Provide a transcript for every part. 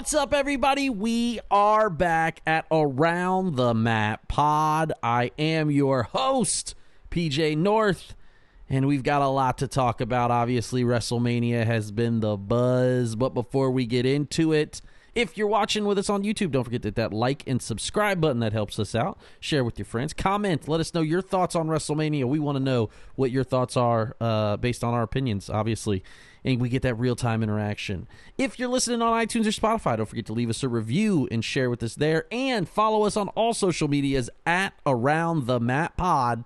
What's up, everybody? We are back at Around the Mat Pod. I am your host, PJ North, and we've got a lot to talk about. Obviously, WrestleMania has been the buzz, but before we get into it, if you're watching with us on YouTube, don't forget that like and subscribe button. That helps us out. Share with your friends. Comment. Let us know your thoughts on WrestleMania. We want to know what your thoughts are based on our opinions, obviously. And we get that real-time interaction. If you're listening on iTunes or Spotify, don't forget to leave us a review and share with us there. And follow us on all social medias at AroundTheMatPod.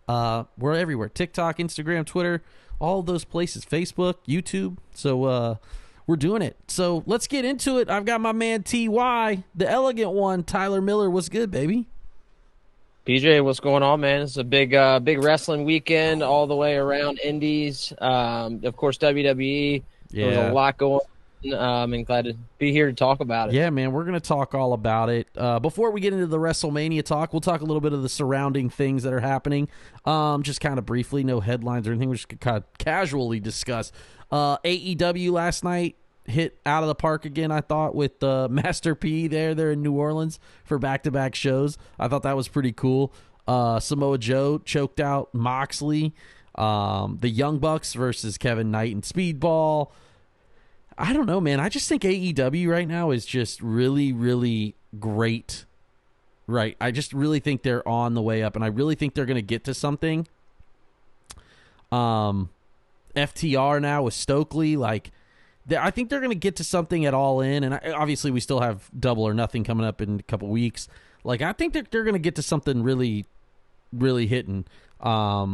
We're everywhere. TikTok, Instagram, Twitter, all those places. Facebook, YouTube. So we're doing it. So let's get into it. I've got my man T.Y., the elegant one, Tyler Miller. What's good, baby? PJ, what's going on, man? It's a big wrestling weekend all the way around Indies. Of course, WWE. Yeah. There's a lot going on. And glad to be here to talk about it. Yeah, man, we're going to talk all about it. Before we get into the WrestleMania talk, we'll talk a little bit of the surrounding things that are happening. Just kind of briefly, no headlines or anything. We just kind of casually discuss. AEW last night hit out of the park again, I thought, with Master P there in New Orleans for back-to-back shows. I thought that was pretty cool. Samoa Joe choked out Moxley. The Young Bucks versus Kevin Knight and Speedball. I don't know, man. I just think AEW right now is just really, really great. Right. I just really think they're on the way up, and I really think they're going to get to something. FTR now with Stokely, I think they're going to get to something at All In, and obviously we still have Double or Nothing coming up in a couple weeks. I think that they're going to get to something really, really hitting. I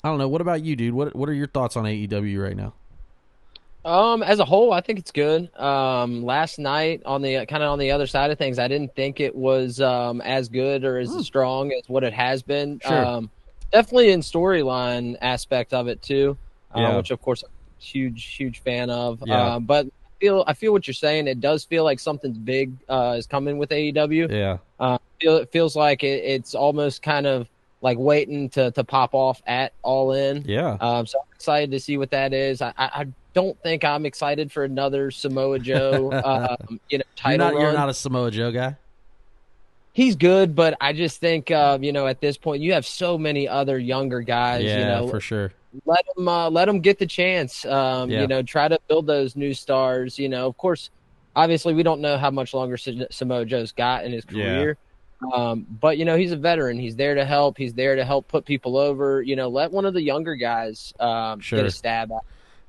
don't know. What about you, dude? What are your thoughts on AEW right now? As a whole, I think it's good. Last night on the other side of things, I didn't think it was as good or as strong as what it has been. Sure. Definitely in storyline aspect of it too, Yeah. which of course I'm a huge fan of. Yeah. But I feel what you're saying. It does feel like something big is coming with AEW. Yeah. It feels like it's almost kind of like waiting to pop off at All In. Yeah. So I'm excited to see what that is. I don't think I'm excited for another Samoa Joe, title run. You're not a Samoa Joe guy? He's good, but I just think, at this point, you have so many other younger guys. Yeah, for sure. Let them get the chance. Try to build those new stars. Of course, obviously, we don't know how much longer Samoa Joe's got in his career. But he's a veteran. He's there to help. He's there to help put people over. Let one of the younger guys get a stab at it.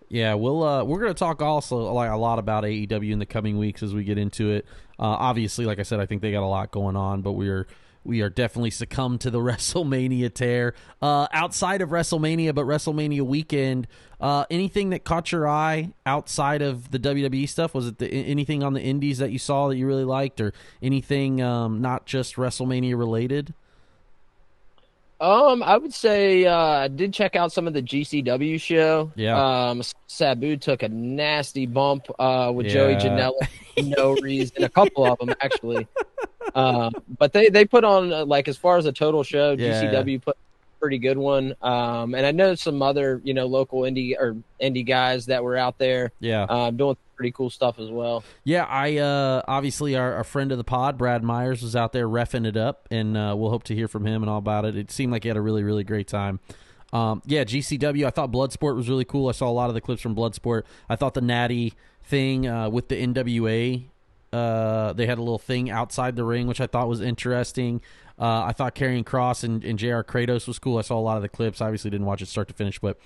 Yeah, we're going to talk also a lot about AEW in the coming weeks as we get into it. Obviously, like I said, I think they got a lot going on, but we are definitely succumbed to the WrestleMania tear. Outside of WrestleMania, but WrestleMania weekend, anything that caught your eye outside of the WWE stuff? Was it anything on the indies that you saw that you really liked, or anything not just WrestleMania related? I would say I did check out some of the GCW show. Yeah. Sabu took a nasty bump with Joey Janela for no reason. A couple of them, actually. But they put on, as far as a total show, GCW put a pretty good one. And I know some other, local indie guys that were out there doing pretty cool stuff as well. Yeah, I obviously our friend of the pod, Brad Myers, was out there reffing it up, and we'll hope to hear from him and all about it. It seemed like he had a really, really great time. GCW, I thought Bloodsport was really cool. I saw a lot of the clips from Bloodsport. I thought the Natty thing with the NWA, they had a little thing outside the ring, which I thought was interesting. I thought Karrion Kross and JR Kratos was cool. I saw a lot of the clips. Obviously didn't watch it start to finish, but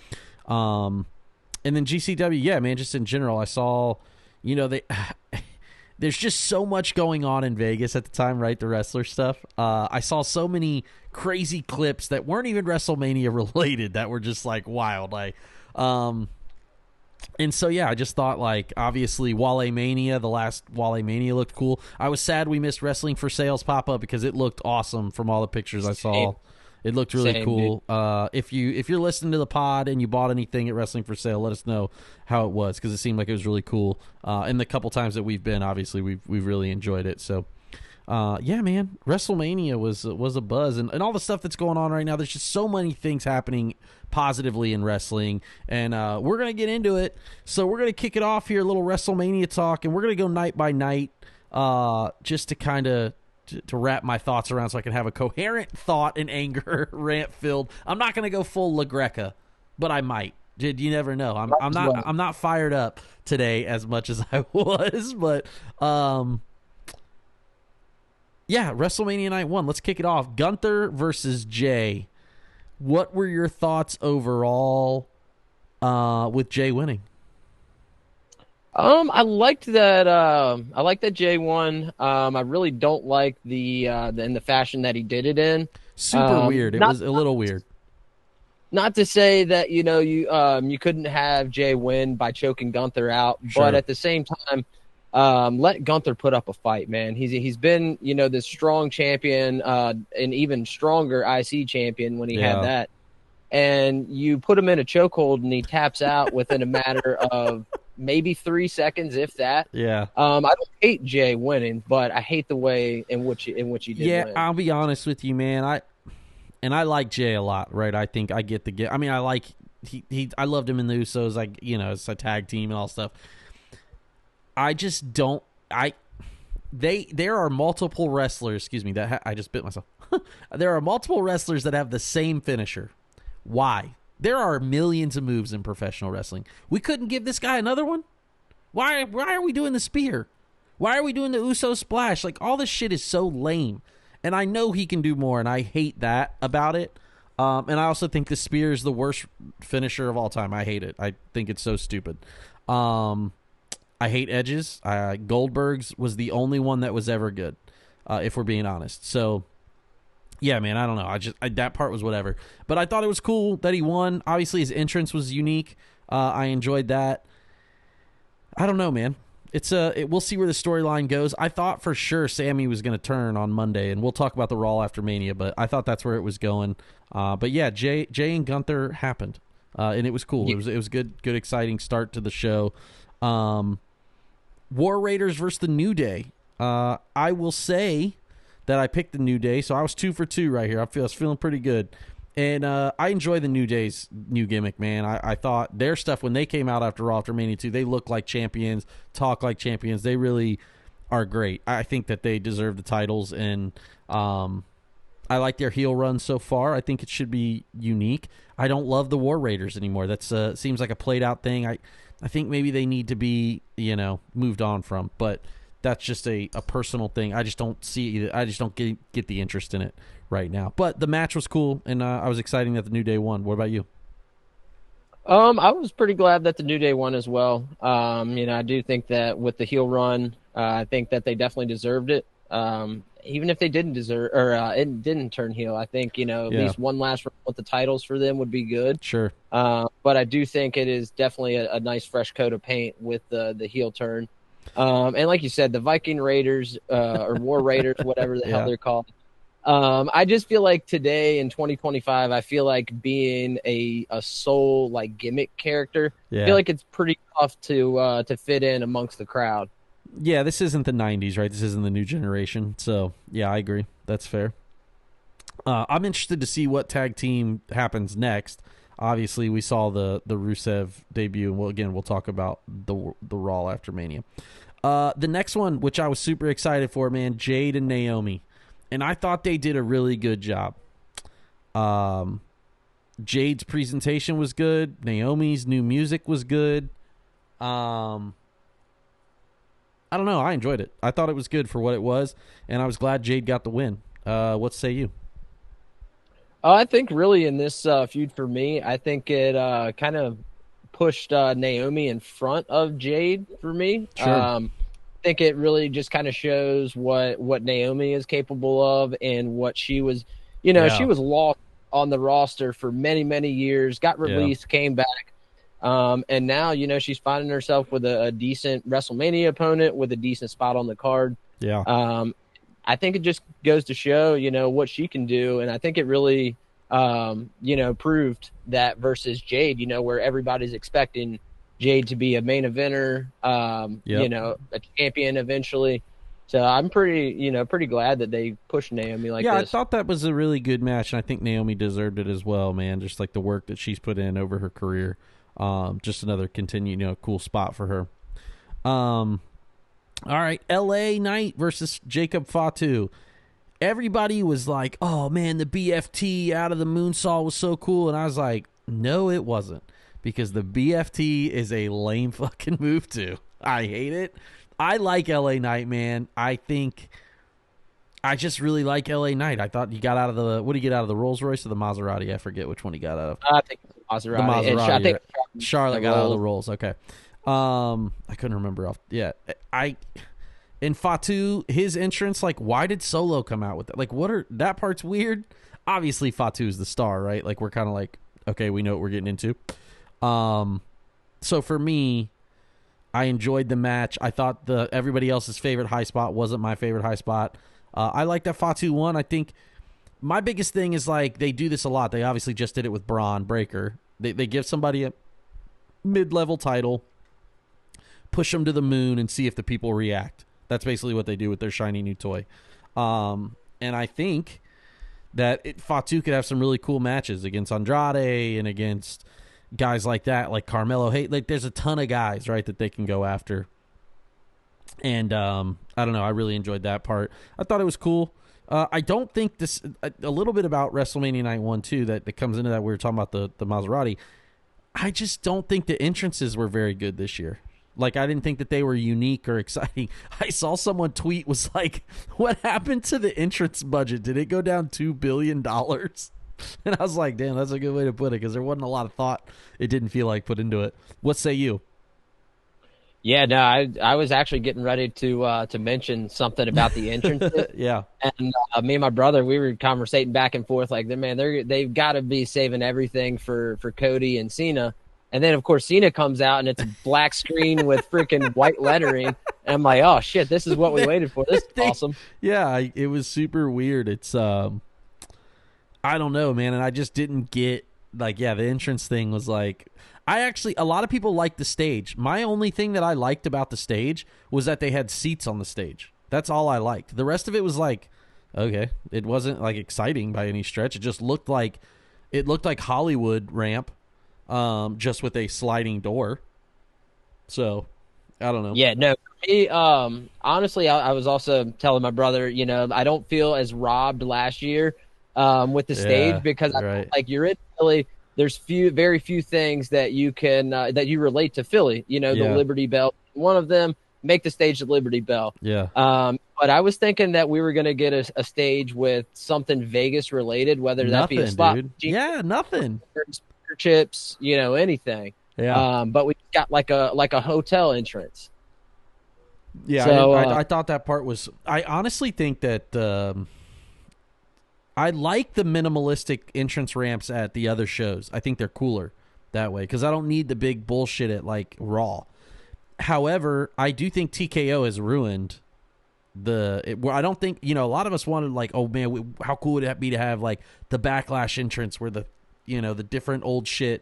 and then GCW, yeah, man, just in general, I saw, there's just so much going on in Vegas at the time, right? The wrestler stuff. I saw so many crazy clips that weren't even WrestleMania related that were just wild. And so, yeah, I just thought, obviously, Wale Mania, the last Wale Mania looked cool. I was sad we missed Wrestling for Sales pop up because it looked awesome from all the pictures I saw. It looked really cool. If you're listening to the pod and you bought anything at Wrestling for Sale, let us know how it was, because it seemed like it was really cool. And the couple times that we've been, obviously, we've really enjoyed it. So, yeah, man, WrestleMania was a buzz, and all the stuff that's going on right now. There's just so many things happening positively in wrestling, and we're gonna get into it. So we're gonna kick it off here, a little WrestleMania talk, and we're gonna go night by night, just to kind of to wrap my thoughts around, so I can have a coherent thought and anger rant filled. I'm not gonna go full La Greca, but I might. You never know. I'm not fired up today as much as I was, but yeah, WrestleMania Night 1. Let's kick it off. Gunther versus Jay. What were your thoughts overall with Jay winning? I liked that. I liked that Jay won. I really don't like in the fashion that he did it in. Super weird. It was a little weird. Not to say that you couldn't have Jay win by choking Gunther out, Sure. But at the same time, let Gunther put up a fight, man. He's been this strong champion, an even stronger IC champion when he had that, and you put him in a chokehold and he taps out within a matter of maybe 3 seconds, if that. Yeah. I don't hate Jay winning, but I hate the way in which he did win. Yeah, I'll be honest with you, man. I like Jay a lot, right? I think I get the get. I mean, I like I loved him in the Usos, like it's a tag team and all stuff. I just don't. There are multiple wrestlers. Excuse me, I just bit myself. There are multiple wrestlers that have the same finisher. Why? There are millions of moves in professional wrestling. We couldn't give this guy another one. Why are we doing the spear? Why are we doing the Uso splash? Like, all this shit is so lame. And I know he can do more, and I hate that about it. And I also think the spear is the worst finisher of all time. I hate it. I think it's so stupid. I hate Edge's. Goldberg's was the only one that was ever good, if we're being honest. So, yeah, man, I don't know. That part was whatever. But I thought it was cool that he won. Obviously, his entrance was unique. I enjoyed that. I don't know, man. We'll see where the storyline goes. I thought for sure Sammy was going to turn on Monday, and we'll talk about the Raw after Mania, but I thought that's where it was going. But yeah, Jay and Gunther happened, and it was cool. Yeah. It was good, exciting start to the show. War Raiders versus the New Day. I will say that I picked the New Day, so I was 2 for 2 right here. I was feeling pretty good. And I enjoy the New Day's new gimmick, man. I thought their stuff when they came out after Raw, after Mania 2, they look like champions, talk like champions. They really are great. I think that they deserve the titles, and I like their heel run so far. I think it should be unique. I don't love the War Raiders anymore. That's seems like a played out thing. I think maybe they need to be moved on from, but that's just a personal thing. I just don't see it. I just don't get the interest in it right now. But the match was cool, and I was excited that the New Day won. What about you? I was pretty glad that the New Day won as well. I do think that with the heel run, I think that they definitely deserved it. Even if they didn't deserve, or it didn't turn heel, I think at least one last run with the titles for them would be good. Sure. But I do think it is definitely a nice fresh coat of paint with the heel turn. And like you said, the Viking Raiders or War Raiders, whatever the hell they're called. I just feel like today in 2025, I feel like being a sole like gimmick character. I feel like it's pretty tough to fit in amongst the crowd. Yeah, this isn't the 90s, right? This isn't the new generation. So, yeah, I agree. That's fair. I'm interested to see what tag team happens next. Obviously, we saw the Rusev debut, and we'll talk about the Raw after Mania. The next one, which I was super excited for, man, Jade and Naomi. And I thought they did a really good job. Jade's presentation was good. Naomi's new music was good. I don't know. I enjoyed it. I thought it was good for what it was, and I was glad Jade got the win. What say you? I think really in this feud for me, I think it kind of pushed Naomi in front of Jade for me. Sure. I think it really just kind of shows what Naomi is capable of and what she was, she was lost on the roster for many, many years, got released, came back. And now, she's finding herself with a decent WrestleMania opponent with a decent spot on the card. Yeah. I think it just goes to show, what she can do. And I think it really, proved that versus Jade, where everybody's expecting Jade to be a main eventer, a champion eventually. So I'm pretty glad that they pushed Naomi like this. Yeah, I thought that was a really good match, and I think Naomi deserved it as well, man. Just like the work that she's put in over her career. Just another cool spot for her. All right, LA Knight versus Jacob Fatu. Everybody was like, oh, man, the BFT out of the moonsault was so cool. And I was like, no, it wasn't. Because the BFT is a lame fucking move, too. I hate it. I like LA Knight, man. I just really like LA Knight. I thought he got out of the... What did he get out of, the Rolls Royce or the Maserati? I forget which one he got out of. I think the Maserati. The Maserati. I think Charlotte got out of the Rolls. Okay. I couldn't remember off. Yeah. And Fatu, his entrance, like, why did Solo come out with that? Like, that part's weird. Obviously, Fatu's the star, right? Like, we're kind of like, okay, we know what we're getting into. So for me, I enjoyed the match. I thought everybody else's favorite high spot wasn't my favorite high spot. I like that Fatu won. I think my biggest thing is, like, they do this a lot. They obviously just did it with Braun Breaker. They give somebody a mid-level title, push them to the moon, and see if the people react. That's basically what they do with their shiny new toy. And I think that Fatu could have some really cool matches against Andrade and against guys like that, like Carmelo. Hey, like, there's a ton of guys, right, that they can go after. And I don't know. I really enjoyed that part. I thought it was cool. I don't think this a little bit about WrestleMania Night 1 too that comes into that. We were talking about the Maserati. I just don't think the entrances were very good this year. Like, I didn't think that they were unique or exciting. I saw someone tweet, was like, what happened to the entrance budget? Did it go down $2 billion? And I was like, damn, that's a good way to put it, because there wasn't a lot of thought, it didn't feel like, put into it. What say you? Yeah, no, I was actually getting ready to mention something about the entrances. Yeah. And me and my brother, we were conversating back and forth like, man, they've got to be saving everything for Cody and Cena. And then, of course, Cena comes out, and it's a black screen with freaking white lettering. And I'm like, oh, shit, this is what we waited for. This is awesome. Yeah, it was super weird. It's, I don't know, man. And I just didn't get, like, yeah, the entrance thing was like, a lot of people liked the stage. My only thing that I liked about the stage was that they had seats on the stage. That's all I liked. The rest of it was like, okay, it wasn't, like, exciting by any stretch. It just looked like Hollywood ramp. Just with a sliding door. So, I don't know. Yeah, no. Me, honestly, I was also telling my brother, I don't feel as robbed last year with the stage, because I feel like you're in Philly. There's very few things that you can that you relate to Philly. The Liberty Bell, one of them. Make the stage the Liberty Bell. Yeah. But I was thinking that we were going to get a stage with something Vegas related, whether that be a slot. Dude. Yeah, nothing. Chips, anything. Yeah. But we got like a hotel entrance. Yeah, so, I thought that part was. I honestly think that I like the minimalistic entrance ramps at the other shows. I think they're cooler that way, because I don't need the big bullshit at, like, Raw. However, I do think TKO has ruined I don't think, a lot of us wanted, like, oh man, how cool would it be to have, like, the Backlash entrance where the different old shit.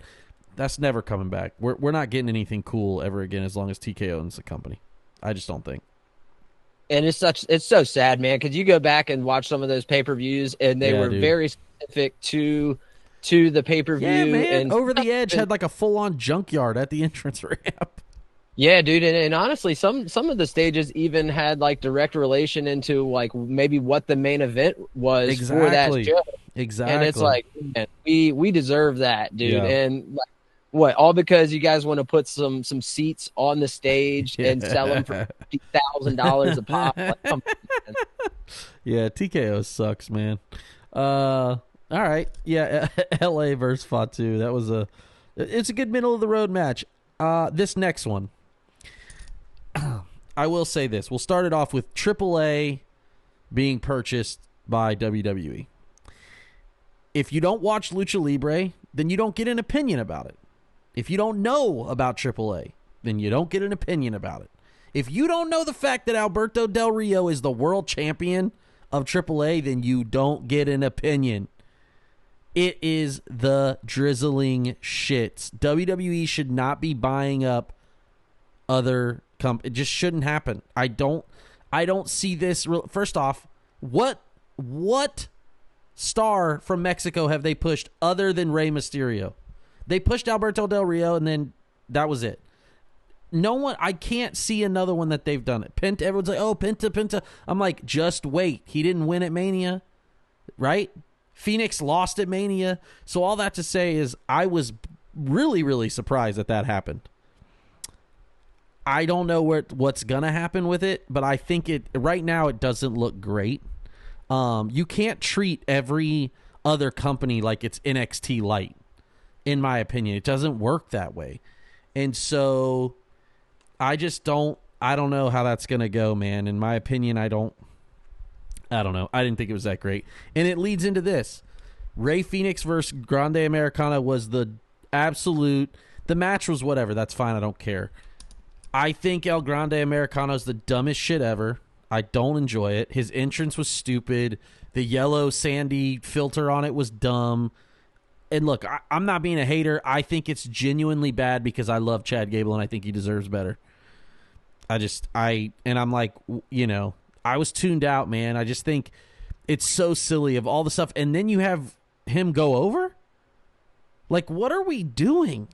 That's never coming back. We're not getting anything cool ever again as long as TKO owns the company. I just don't think. And it's so sad, man, because you go back and watch some of those pay-per-views, and they were very specific to the pay-per-view. Yeah, man. And Over the Edge had like a full-on junkyard at the entrance ramp. Yeah, dude, and honestly, some of the stages even had, like, direct relation into, like, maybe what the main event was for that show. Exactly. And it's like, man, we deserve that, dude. Yeah. And, like, what, all because you guys want to put some seats on the stage and sell them for $50,000 a pop? Like, come on, man. Yeah, TKO sucks, man. All right, yeah, LA versus Fatu. It's a good middle of the road match. This next one, I will say this. We'll start it off with AAA being purchased by WWE. If you don't watch Lucha Libre, then you don't get an opinion about it. If you don't know about AAA, then you don't get an opinion about it. If you don't know the fact that Alberto Del Rio is the world champion of AAA, then you don't get an opinion. It is the drizzling shits. WWE should not be buying up other companies. It just shouldn't happen. I I don't see this. First off, what star from Mexico have they pushed other than Rey Mysterio? They pushed Alberto Del Rio, and then that was it. No one. I can't see another one that they've done it. Penta. Everyone's like, oh, Penta. I'm like, just wait. He didn't win at Mania, right? Phoenix lost at Mania. So all that to say is, I was really, really surprised that happened. I don't know what's gonna happen with it, but I think right now it doesn't look great. You can't treat every other company like it's NXT Light, in my opinion. It doesn't work that way. And so I don't know how that's going to go, man. In my opinion, I don't know. I didn't think it was that great. And it leads into this. Rey Fenix versus Grande Americana was the match was whatever. That's fine. I don't care. I think El Grande Americano is the dumbest shit ever. I don't enjoy it. His entrance was stupid. The yellow sandy filter on it was dumb. And look, I'm not being a hater. I think it's genuinely bad because I love Chad Gable and I think he deserves better. I'm like, I was tuned out, man. I just think it's so silly of all the stuff. And then you have him go over? Like, what are we doing?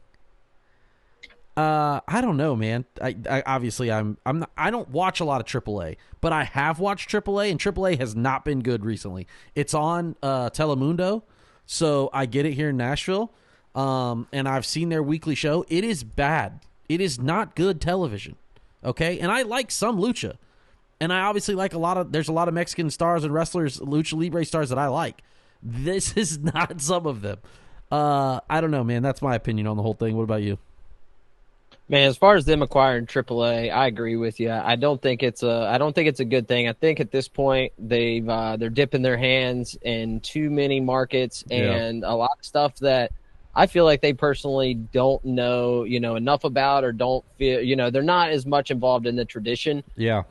I don't know, man. I obviously I don't watch a lot of AAA, but I have watched AAA, and AAA has not been good recently. It's on Telemundo, so I get it here in Nashville, and I've seen their weekly show. It is bad. It is not good television, okay? And I like some lucha, and I obviously like there's a lot of Mexican stars and wrestlers, lucha libre stars that I like. This is not some of them. I don't know, man. That's my opinion on the whole thing. What about you? Man, as far as them acquiring AAA, I agree with you. I don't think it's a good thing. I think at this point they're dipping their hands in too many markets and a lot of stuff that I feel like they personally don't know, enough about, or don't feel, they're not as much involved in the tradition. Yeah.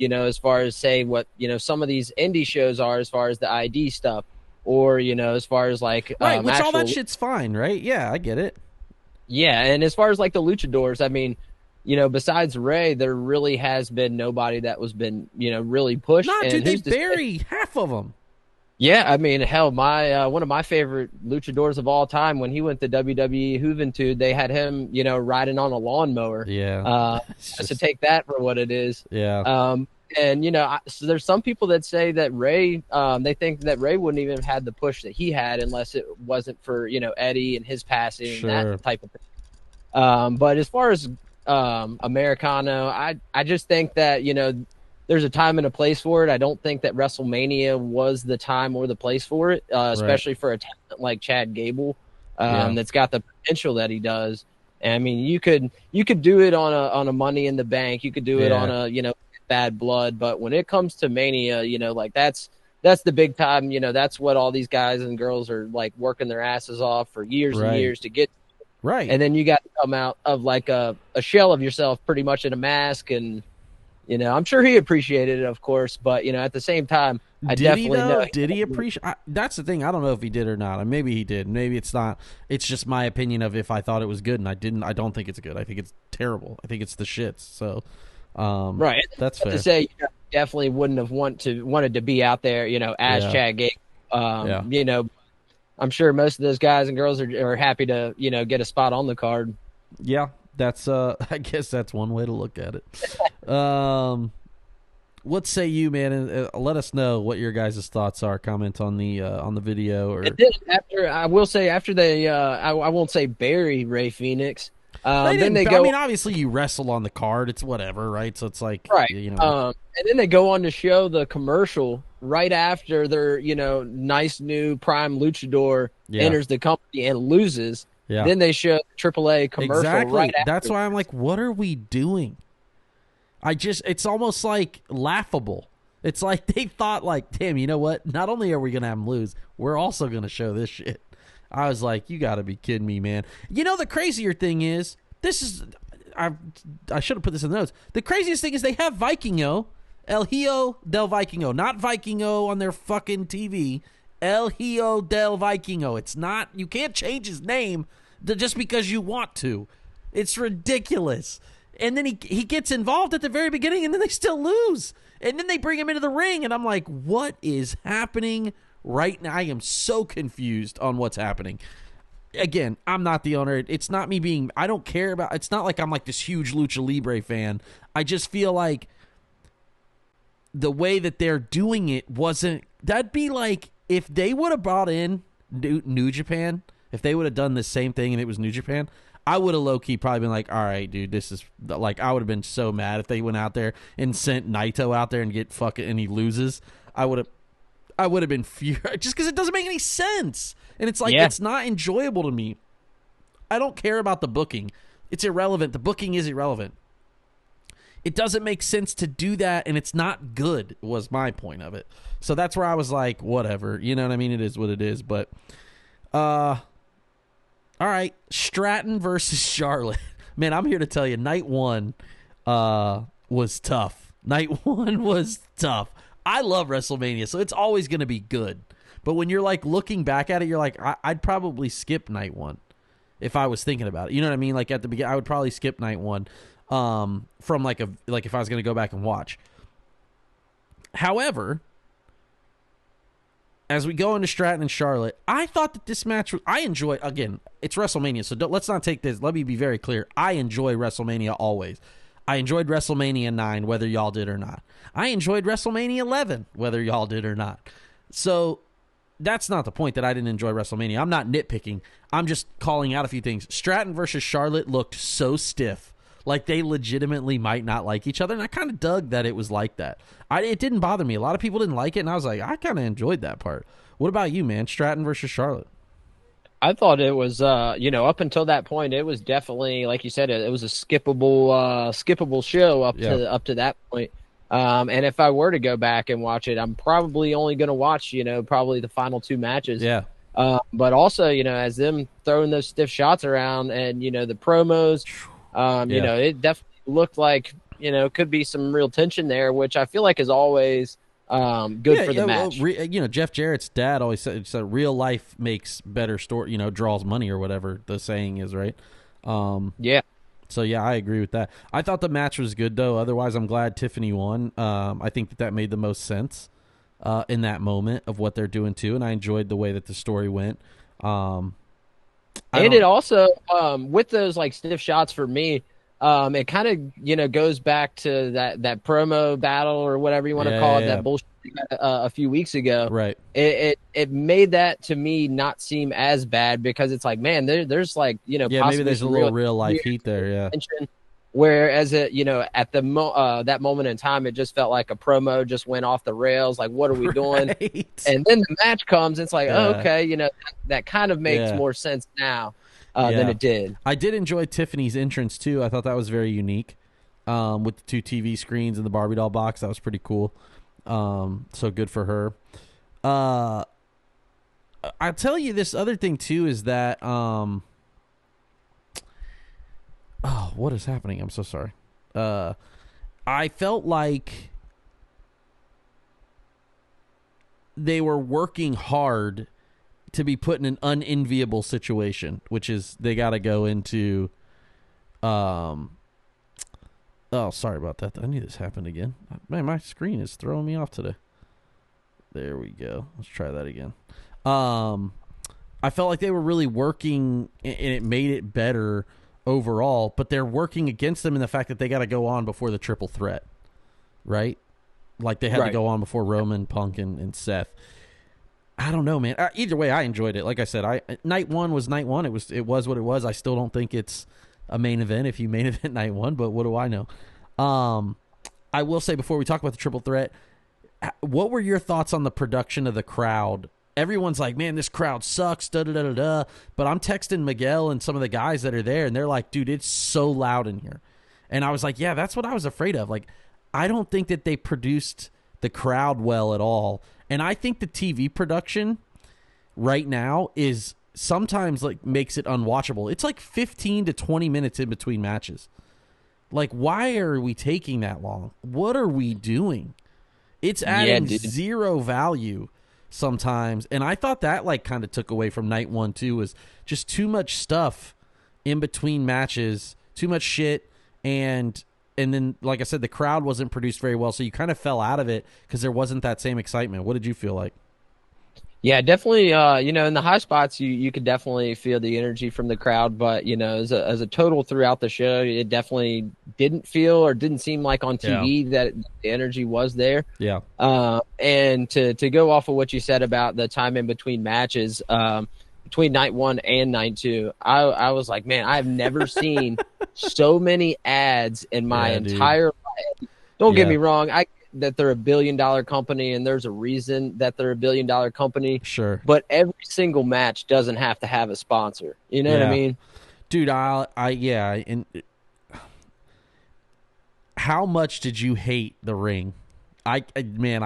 As far as say what, some of these indie shows are, as far as the ID stuff, or, as far as like, right, which all that shit's fine, right? Yeah, I get it. Yeah, and as far as like the luchadors, I mean, besides Rey, there really has been nobody that was been, really pushed. Nah, dude, they bury half of them. Yeah, I mean, hell, my one of my favorite luchadors of all time, when he went to WWE Juventud, they had him, riding on a lawnmower. Yeah. Just to take that for what it is. Yeah. And so there's some people that say that Rey, they think that Rey wouldn't even have had the push that he had unless it wasn't for Eddie and his passing, sure, and that type of thing. But as far as Americano, I just think that there's a time and a place for it. I don't think that WrestleMania was the time or the place for it, especially for a talent like Chad Gable, that's got the potential that he does. And I mean, you could do it on a Money in the Bank, you could do it on a Bad Blood, but when it comes to Mania, like that's the big time. That's what all these guys and girls are like working their asses off for years and years to get. Right. And then you got to come out of like a shell of yourself, pretty much in a mask, and I'm sure he appreciated it, of course, but at the same time, Did he appreciate? That's the thing. I don't know if he did or not. Maybe he did. Maybe it's not. It's just my opinion of if I thought it was good, and I didn't. I don't think it's good. I think it's terrible. I think it's the shits. So. Right. That's fair. To say definitely wouldn't have wanted to be out there, as Chad Gable. I'm sure most of those guys and girls are happy to, get a spot on the card. Yeah, that's I guess that's one way to look at it. What say you, man? And let us know what your guys' thoughts are. Comment on the video. Or I will say after they I won't say bury Rey Fenix. Then they go. I mean, obviously, you wrestle on the card. It's whatever, right? So it's like, right. And then they go on to show the commercial right after their, nice new prime luchador enters the company and loses. Yeah. Then they show the AAA commercial right after. That's why I'm like, what are we doing? It's almost like laughable. It's like they thought, like, damn, you know what? Not only are we gonna have them lose, we're also gonna show this shit. I was like, you got to be kidding me, man. The crazier thing is, I should have put this in the notes. The craziest thing is they have Vikingo, El Hijo del Vikingo, not Vikingo on their fucking TV. El Hijo del Vikingo. It's not, you can't change his name just because you want to. It's ridiculous. And then he gets involved at the very beginning, and then they still lose. And then they bring him into the ring, and I'm like, what is happening right now? I am so confused on what's happening. Again, I'm not the owner. It's not me being, I don't care about, it's not like I'm like this huge Lucha Libre fan. I just feel like the way that they're doing it wasn't, that'd be like if they would have brought in New Japan, if they would have done the same thing and it was New Japan, I would have low-key probably been like, all right, dude, this is, like, I would have been so mad if they went out there and sent Naito out there and get fucking, and he loses. I would have been furious just because it doesn't make any sense. And it's like, It's not enjoyable to me. I don't care about the booking. It's irrelevant. The booking is irrelevant. It doesn't make sense to do that, and it's not good, was my point of it. So that's where I was like, whatever. You know what I mean? It is what it is. But, all right, Stratton versus Charlotte. Man, I'm here to tell you, night one was tough. Night one was tough. I love WrestleMania, so it's always going to be good. But when you're like looking back at it, you're like, I'd probably skip night one if I was thinking about it. You know what I mean? Like at the beginning, I would probably skip night one from like if I was going to go back and watch. However, as we go into Stratton and Charlotte, I thought that this match was, I enjoy, again, it's WrestleMania, so let's not take this, let me be very clear. I enjoy WrestleMania always. I enjoyed WrestleMania 9, whether y'all did or not. I enjoyed WrestleMania 11, whether y'all did or not. So that's not the point that I didn't enjoy WrestleMania. I'm not nitpicking. I'm just calling out a few things. Stratton versus Charlotte looked so stiff. Like they legitimately might not like each other, and I kind of dug that it was like that. It didn't bother me. A lot of people didn't like it, and I was like, I kind of enjoyed that part. What about you, man? Stratton versus Charlotte. I thought it was, up until that point, it was definitely, like you said, it was a skippable show up to that point. And if I were to go back and watch it, I'm probably only going to watch, probably the final two matches. Yeah. But also, as them throwing those stiff shots around and, the promos, it definitely looked like, could be some real tension there, which I feel like is always good for the match. Well, Jeff Jarrett's dad always said real life makes better story, draws money or whatever the saying is, right? Yeah. So, yeah, I agree with that. I thought the match was good, though. Otherwise, I'm glad Tiffany won. I think that made the most sense in that moment of what they're doing, too, and I enjoyed the way that the story went. And it also, with those, like, stiff shots for me, it kind of, goes back to that promo battle or whatever you want to call it, that bullshit a few weeks ago. Right. It made that to me not seem as bad because it's like, man, there's like, maybe there's a little real life heat there. Yeah. Whereas at that moment in time, it just felt like a promo just went off the rails. Like, what are we doing? And then the match comes. It's like, okay, that kind of makes more sense now. Than it did. I did enjoy Tiffany's entrance too. I thought that was very unique with the two TV screens and the Barbie doll box. That was pretty cool. So good for her. I'll tell you this other thing too is that what is happening? I'm so sorry. I felt like they were working hard to be put in an unenviable situation, which is they got to go into sorry about that. I knew this happened again. Man, my screen is throwing me off today. There we go. Let's try that again. I felt like they were really working, and it made it better overall, but they're working against them in the fact that they got to go on before the triple threat, right? Like they had to go on before Roman, Punk, and Seth. I don't know, man. Either way, I enjoyed it. Like I said, night one was night one. It was what it was. I still don't think it's a main event if you main event night one, but what do I know? I will say before we talk about the triple threat, what were your thoughts on the production of the crowd? Everyone's like, man, this crowd sucks, da-da-da-da-da. But I'm texting Miguel and some of the guys that are there, and they're like, dude, it's so loud in here. And I was like, yeah, that's what I was afraid of. Like, I don't think that they produced the crowd well at all. And I think the TV production right now is sometimes like makes it unwatchable. It's like 15 to 20 minutes in between matches. Like, why are we taking that long? What are we doing? It's adding zero value sometimes. And I thought that like kind of took away from night one too, was just too much stuff in between matches, too much shit. And and then, like I said, the crowd wasn't produced very well, so you kind of fell out of it because there wasn't that same excitement. What did you feel like? Yeah, definitely. In the high spots, you could definitely feel the energy from the crowd. But as a total throughout the show, it definitely didn't feel or didn't seem like on TV that the energy was there. Yeah. And to go off of what you said about the time in between matches, between night 1 and night 2, I was like, man, I've never seen so many ads in my entire life. Don't get me wrong, that they're $1 billion company, and there's a reason that they're $1 billion company. Sure. But every single match doesn't have to have a sponsor. You know what I mean? Dude, and how much did you hate the ring? I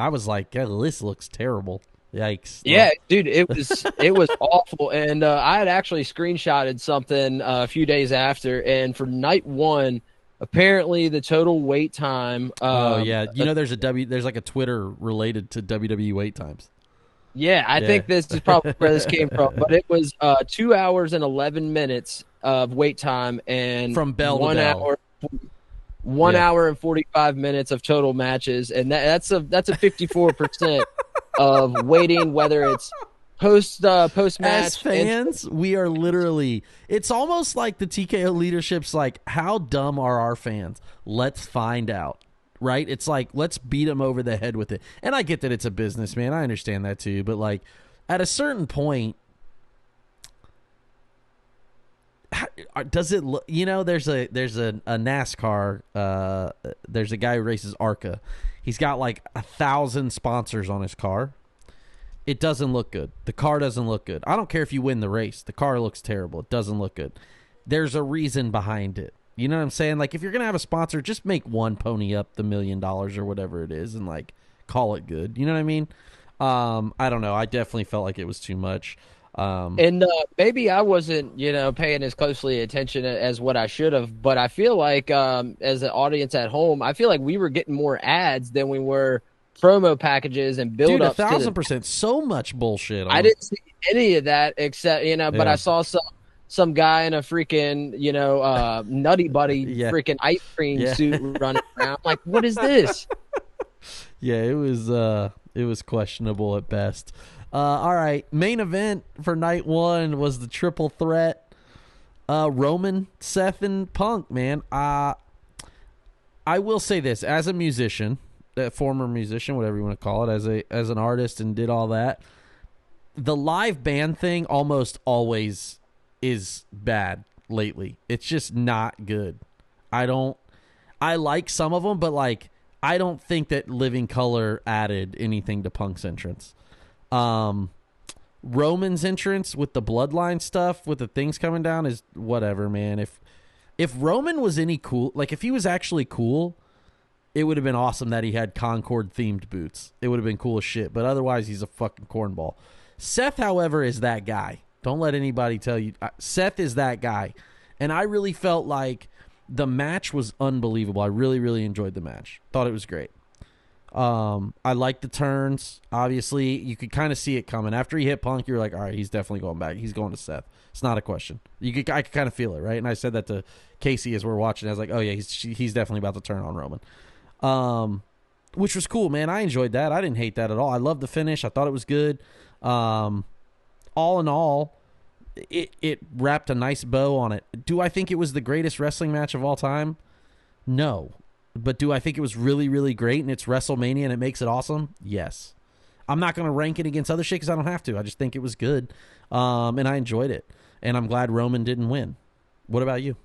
was like, this looks terrible. Yikes. Yeah, dude, it was awful. And I had actually screenshotted something a few days after, and for night 1, apparently the total wait time. There's like a Twitter related to WWE wait times. Yeah, I think this is probably where this came from. But it was 2 hours and 11 minutes of wait time, and from bell to bell. 1 hour and 45 minutes of total matches, and that's a 54% of waiting, whether it's post match. As fans, we are literally. It's almost like the TKO leadership's like, how dumb are our fans? Let's find out. Right? It's like, let's beat them over the head with it. And I get that it's a business, man. I understand that too. But like, at a certain point, does it look? There's a NASCAR. There's a guy who races ARCA. He's got like 1,000 sponsors on his car. It doesn't look good. The car doesn't look good. I don't care if you win the race. The car looks terrible. It doesn't look good. There's a reason behind it. You know what I'm saying? Like, if you're going to have a sponsor, just make one pony up the $1 million or whatever it is and, like, call it good. You know what I mean? I don't know. I definitely felt like it was too much. And maybe I wasn't, paying as closely attention as what I should have. But I feel like as an audience at home, I feel like we were getting more ads than we were promo packages and build-ups. Dude, 1,000%. So much bullshit. I didn't see any of that except, but I saw some guy in a freaking, Nutty Buddy freaking ice cream suit running around. I'm like, what is this? Yeah, it was questionable at best. All right, main event for night 1 was the triple threat. Roman, Seth, and Punk, man. I will say this, as a musician, a former musician, whatever you want to call it, as an artist and did all that, the live band thing almost always is bad lately. It's just not good. I like some of them, but like I don't think that Living Color added anything to Punk's entrance. Roman's entrance with the bloodline stuff, with the things coming down, is whatever, man. If Roman was any cool, like if he was actually cool, it would have been awesome that he had Concord themed boots. It would have been cool as shit, but otherwise he's a fucking cornball. Seth, however, is that guy. Don't let anybody tell you. Seth is that guy. And I really felt like the match was unbelievable. I really, really enjoyed the match. Thought it was great. I liked the turns. Obviously, you could kind of see it coming. After he hit Punk, you were like, all right, he's definitely going back. He's going to Seth. It's not a question. I could kind of feel it, right? And I said that to Casey as we're watching. I was like, oh, yeah, he's definitely about to turn on Roman. Which was cool, man. I enjoyed that. I didn't hate that at all. I loved the finish. I thought it was good. All in all, it wrapped a nice bow on it. Do I think it was the greatest wrestling match of all time? No. But do I think it was really, really great and it's WrestleMania and it makes it awesome? Yes. I'm not going to rank it against other shit because I don't have to. I just think it was good, and I enjoyed it. And I'm glad Roman didn't win. What about you?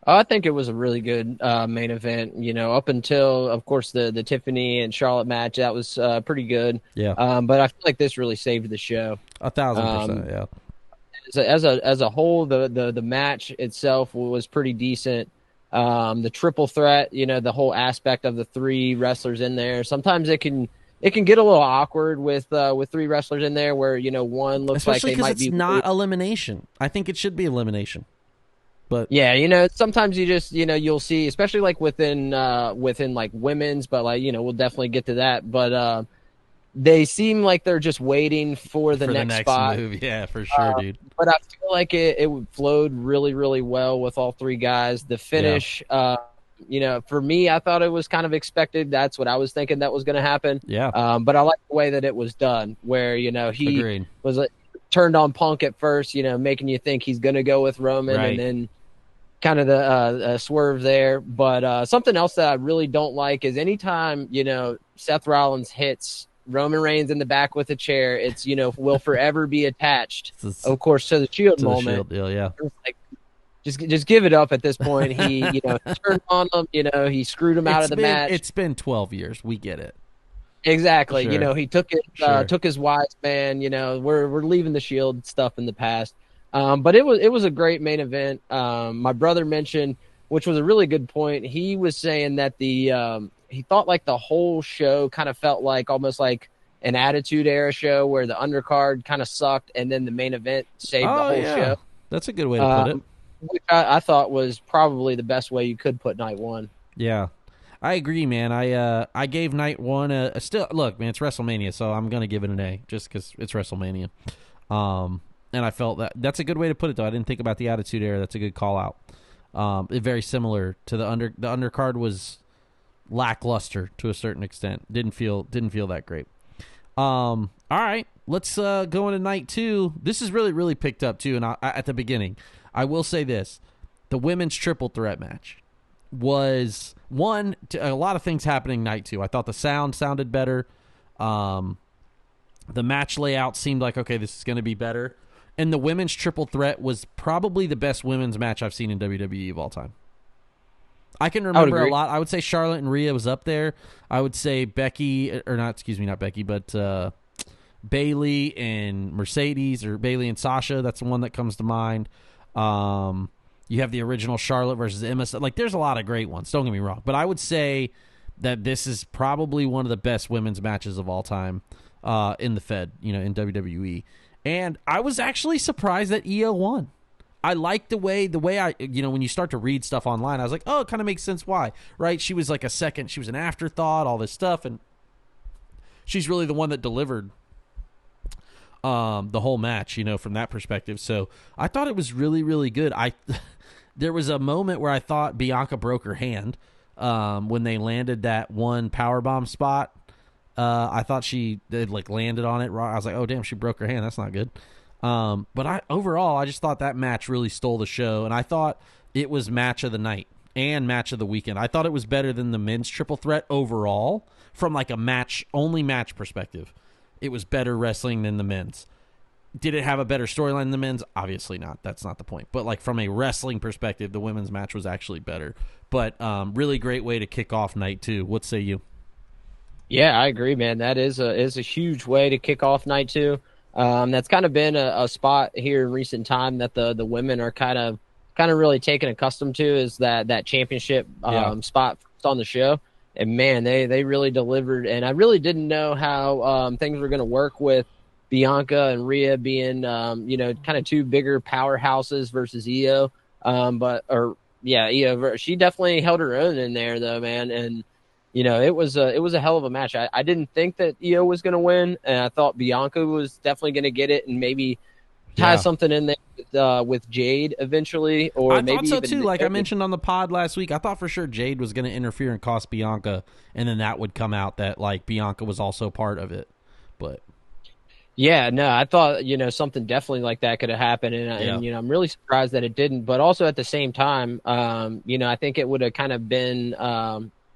I think it was a really good main event, up until, of course, the Tiffany and Charlotte match. That was pretty good. Yeah. But I feel like this really saved the show. 1,000%, yeah. As a whole, the match itself was pretty decent. The triple threat, the whole aspect of the 3 wrestlers in there. Sometimes it can get a little awkward with 3 wrestlers in there where, one looks especially like they might be. Especially because it's not elimination. I think it should be elimination. But yeah, sometimes you just, you'll see, especially like within like women's, but like, we'll definitely get to that. But they seem like they're just waiting for the next spot. Move. Yeah, for sure, dude. But I feel like it flowed really, really well with all 3 guys. The finish, For me, I thought it was kind of expected. That's what I was thinking that was going to happen. Yeah. But I like the way that it was done, where he Agreed. was turned on Punk at first, making you think he's going to go with Roman, Right. and then kind of the swerve there. But something else that I really don't like is anytime Seth Rollins hits Roman Reigns in the back with a chair, it's will forever be attached, of course, to the Shield moment. The Shield deal, yeah. Like, just give it up at this point. He turned on him. He screwed him out of the match. It's been 12 years. We get it. Exactly. Sure. He took it. Sure. Took his wise man. We're leaving the Shield stuff in the past. But it was a great main event. My brother mentioned, which was a really good point. He was saying that he thought like the whole show kind of felt like almost like an Attitude Era show where the undercard kind of sucked and then the main event saved the whole show. That's a good way to put it. Which I thought was probably the best way you could put night one. Yeah. I agree, man. I gave night one a still look, man. It's WrestleMania, so I'm gonna give it an A just because it's WrestleMania. And I felt that's a good way to put it, though. I didn't think about the Attitude Era. That's a good call out. Very similar to the undercard was lackluster to a certain extent. Didn't feel that great. All right, let's go into night two. This is really, really picked up too. And at the beginning, I will say this: the women's triple threat match was a lot of things happening night two. I thought the sound sounded better. The match layout seemed like, okay, this is going to be better. And the women's triple threat was probably the best women's match I've seen in WWE of all time. I can remember a lot. I would say Charlotte and Rhea was up there. I would say not Becky, but Bayley and Mercedes, or Bayley and Sasha. That's the one that comes to mind. You have the original Charlotte versus Emma. Like, there's a lot of great ones. Don't get me wrong. But I would say that this is probably one of the best women's matches of all time in the Fed, in WWE. And I was actually surprised that Io won. I like the way I, when you start to read stuff online, I was like, oh, it kind of makes sense why, right? She was like she was an afterthought, all this stuff, and she's really the one that delivered the whole match, from that perspective. So I thought it was really, really good. There was a moment where I thought Bianca broke her hand when they landed that one powerbomb spot. I thought she landed on it. I was like, oh, damn, she broke her hand. That's not good. But overall, I just thought that match really stole the show, and I thought it was match of the night and match of the weekend. I thought it was better than the men's triple threat overall from like a only match perspective. It was better wrestling than the men's. Did it have a better storyline than the men's? Obviously not. That's not the point. But like from a wrestling perspective, the women's match was actually better. But really great way to kick off night two. What say you? Yeah, I agree, man. That is a huge way to kick off night two. That's kind of been a spot here in recent time that the women are kind of really taken accustomed to, is that championship spot on the show. And man, they really delivered. And I really didn't know how things were going to work with Bianca and Rhea being kind of two bigger powerhouses versus Io. Io, she definitely held her own in there though, man. And it was a hell of a match. I didn't think that Io was going to win, and I thought Bianca was definitely going to get it and maybe tie something in there with Jade eventually. Or I maybe thought so too. Like I mentioned on the pod last week, I thought for sure Jade was going to interfere and cost Bianca, and then that would come out that like Bianca was also part of it. But yeah, no, I thought something definitely like that could have happened, and I'm really surprised that it didn't. But also at the same time, I think it would have kind of been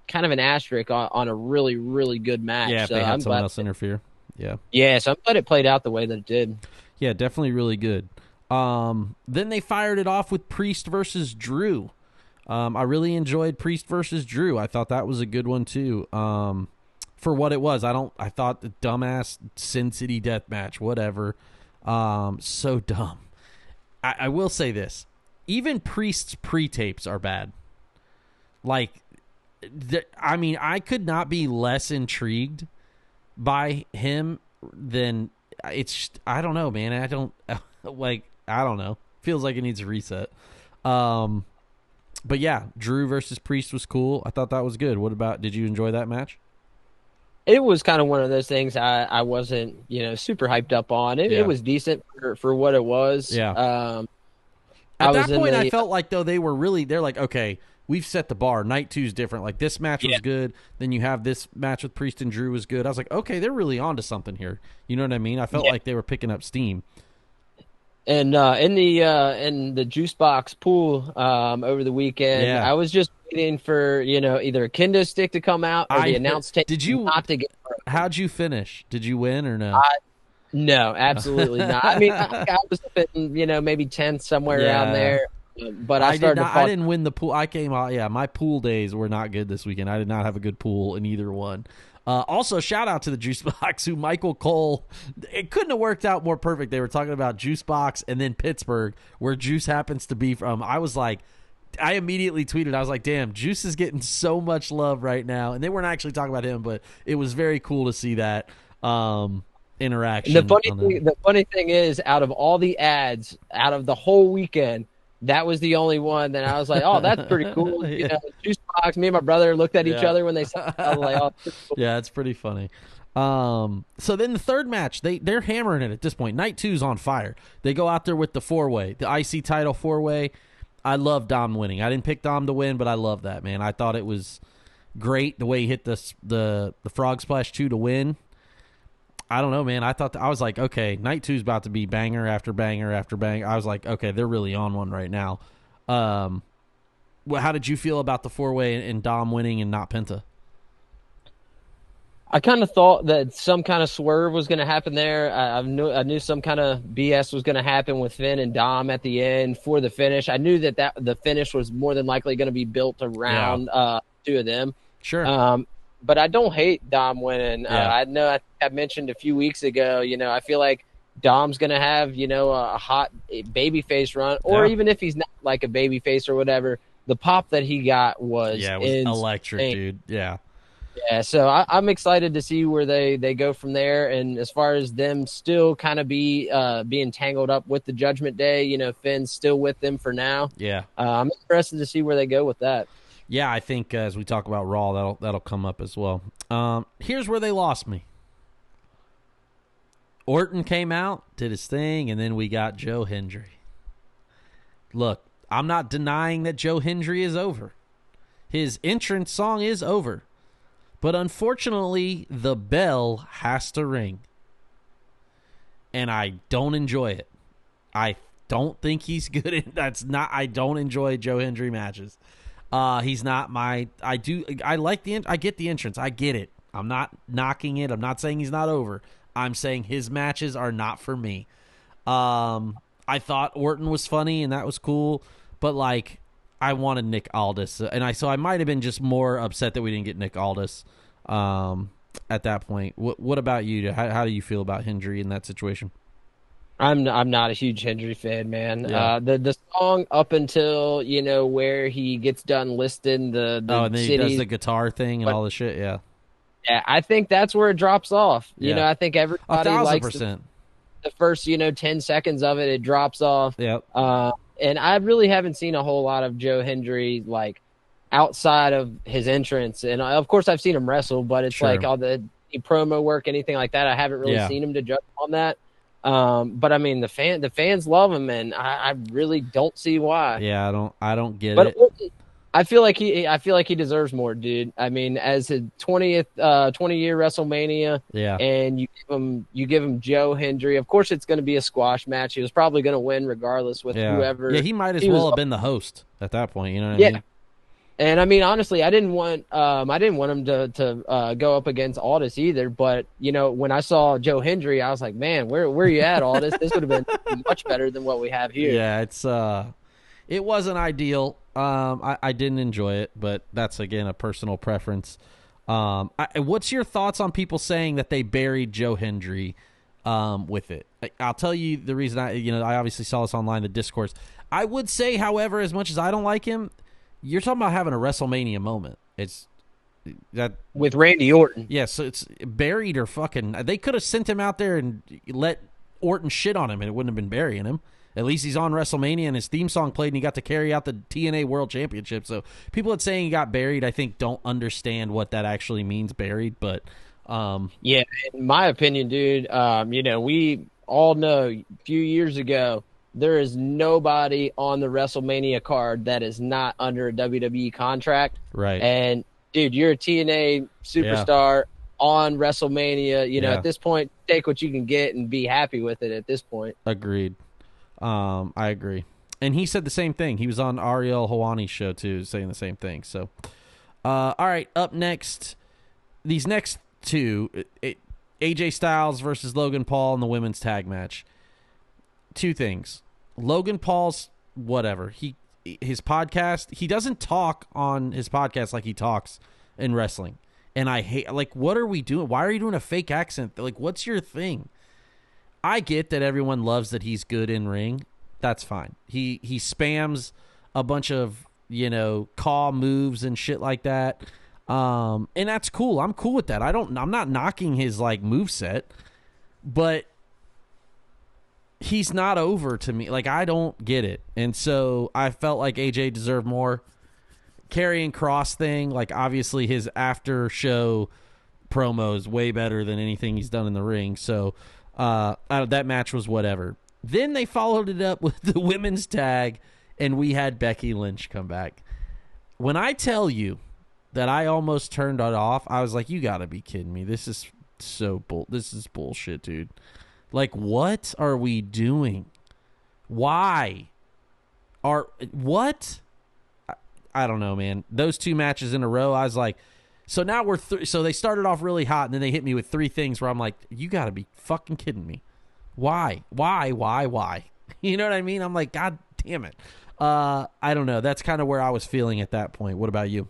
kind of an asterisk on a really, really good match. Yeah, if they had someone else interfere. Yeah. Yeah, so I'm glad it played out the way that it did. Yeah, definitely really good. Then they fired it off with Priest versus Drew. I really enjoyed Priest versus Drew. I thought that was a good one too. For what it was, I thought the dumbass Sin City death match, whatever. So dumb. I will say this. Even Priest's pre-tapes are bad. Like, I could not be less intrigued by him than I don't know, man. I don't know. Feels like it needs a reset. But yeah, Drew versus Priest was cool. I thought that was good. Did you enjoy that match? It was kind of one of those things I wasn't, super hyped up on. It was decent for what it was. Yeah. At that point, I felt like though they're like, okay, we've set the bar. Night 2 is different. Like, this match was good. Then you have this match with Priest and Drew was good. I was like, okay, they're really on to something here. You know what I mean? I felt like they were picking up steam. And in the juice box pool over the weekend, I was just waiting for either a kendo stick to come out or the announce tape. Did you not to get? How'd you finish? Did you win or no? No, absolutely not. I mean, I was sitting, maybe 10th somewhere around there. But I didn't win the pool. I came out. Yeah, my pool days were not good this weekend. I did not have a good pool in either one. Also, shout out to the Juice Box, who Michael Cole. It couldn't have worked out more perfect. They were talking about Juice Box and then Pittsburgh, where Juice happens to be from. I was like, I immediately tweeted. I was like, damn, Juice is getting so much love right now. And they weren't actually talking about him, but it was very cool to see that interaction. The funny thing is, out of all the ads, out of the whole weekend, that was the only one that I was like, oh, that's pretty cool. Juice Box. Me and my brother looked at each other when they saw it. I was like, oh, that's cool. Yeah, it's pretty funny. So then the third match, they're hammering it at this point. Night 2's on fire. They go out there with the 4-way, the IC title 4-way. I love Dom winning. I didn't pick Dom to win, but I love that, man. I thought it was great the way he hit the Frog Splash 2 to win. I don't know, man. I was like, okay, Night 2's about to be banger after banger after banger. I was like, okay, they're really on one right now. How did you feel about the 4-way and Dom winning and not Penta? I kind of thought that some kind of swerve was going to happen there. I knew some kind of BS was going to happen with Finn and Dom at the end for the finish. I knew that the finish was more than likely going to be built around two of them. Sure. But I don't hate Dom winning. I know I mentioned a few weeks ago, I feel like Dom's going to have, a hot babyface run, or even if he's not like a babyface or whatever, the pop that he got was electric, dude. Yeah. Yeah, so I'm excited to see where they go from there. And as far as them still kind of being tangled up with the Judgment Day, Finn's still with them for now. Yeah. I'm interested to see where they go with that. Yeah, I think as we talk about Raw, that'll come up as well. Here's where they lost me. Orton came out, did his thing, and then we got Joe Hendry. Look, I'm not denying that Joe Hendry is over. His entrance song is over. But unfortunately, the bell has to ring. And I don't enjoy it. I don't think he's good. I don't enjoy Joe Hendry matches. He's not I get the entrance. I get it. I'm not knocking it. I'm not saying he's not over. I'm saying his matches are not for me. I thought Orton was funny and that was cool, but I wanted Nick Aldis, and I might have been just more upset that we didn't get Nick Aldis at that point. What about you? How do you feel about Hendry in that situation? I'm not a huge Hendry fan, man. Yeah. The song up until where he gets done listing the and then cities, he does the guitar thing and all the shit. Yeah, I think that's where it drops off. Yeah. I think everybody 1,000%. likes the first 10 seconds of it. It drops off. Yep. And I really haven't seen a whole lot of Joe Hendry outside of his entrance. And of course I've seen him wrestle, but it's Sure. all the promo work, anything like that. I haven't really seen him to judge on that. But I mean, the fans love him, and I really don't see why. Yeah, I don't get but it. I feel like he deserves more, dude. I mean, as his 20year WrestleMania, and you give him Joe Hendry. Of course, it's going to be a squash match. He was probably going to win regardless with whoever. Yeah, he might as well have been the host at that point. You know what I mean? And I mean, honestly, I didn't want him to go up against Aldis either. But when I saw Joe Hendry, I was like, man, where you at, Aldis? This would have been much better than what we have here. Yeah, it wasn't ideal. I didn't enjoy it, but that's again a personal preference. What's your thoughts on people saying that they buried Joe Hendry with it? I'll tell you the reason. I obviously saw this online, the discourse. I would say, however, as much as I don't like him, you're talking about having a WrestleMania moment. It's that with Randy Orton. Yeah, so it's buried or fucking. They could have sent him out there and let Orton shit on him, and it wouldn't have been burying him. At least he's on WrestleMania, and his theme song played, and he got to carry out the TNA World Championship. So people that saying he got buried, I think, don't understand what that actually means, buried. But in my opinion, dude, we all know a few years ago there is nobody on the WrestleMania card that is not under a WWE contract. Right. And dude, you're a TNA superstar on WrestleMania. You know, at this point, take what you can get and be happy with it at this point. Agreed. I agree. And he said the same thing. He was on Ariel Helwani's show too, saying the same thing. So, all right, up next, these next two, AJ Styles versus Logan Paul in the women's tag match. Two things. Logan Paul's whatever. His podcast, he doesn't talk on his podcast like he talks in wrestling. And I hate, like, what are we doing? Why are you doing a fake accent? Like, what's your thing? I get that everyone loves that he's good in ring. That's fine. He spams a bunch of, call moves and shit like that. And that's cool. I'm cool with that. I'm not knocking his like moveset, but he's not over to me. Like, I don't get it. And so I felt like AJ deserved more. Karrion Kross thing, like, obviously his after show promo is way better than anything he's done in the ring. So that match was whatever. Then they followed it up with the women's tag, and we had Becky Lynch come back. When I tell you that I almost turned it off, I was like, you got to be kidding me. This is this is bullshit, dude. Like, what are we doing? Why? What? I don't know, man. Those two matches in a row, I was like, so now we're so they started off really hot, and then they hit me with three things where I'm like, you got to be fucking kidding me. Why? You know what I mean? I'm like, God damn it. I don't know. That's kind of where I was feeling at that point. What about you?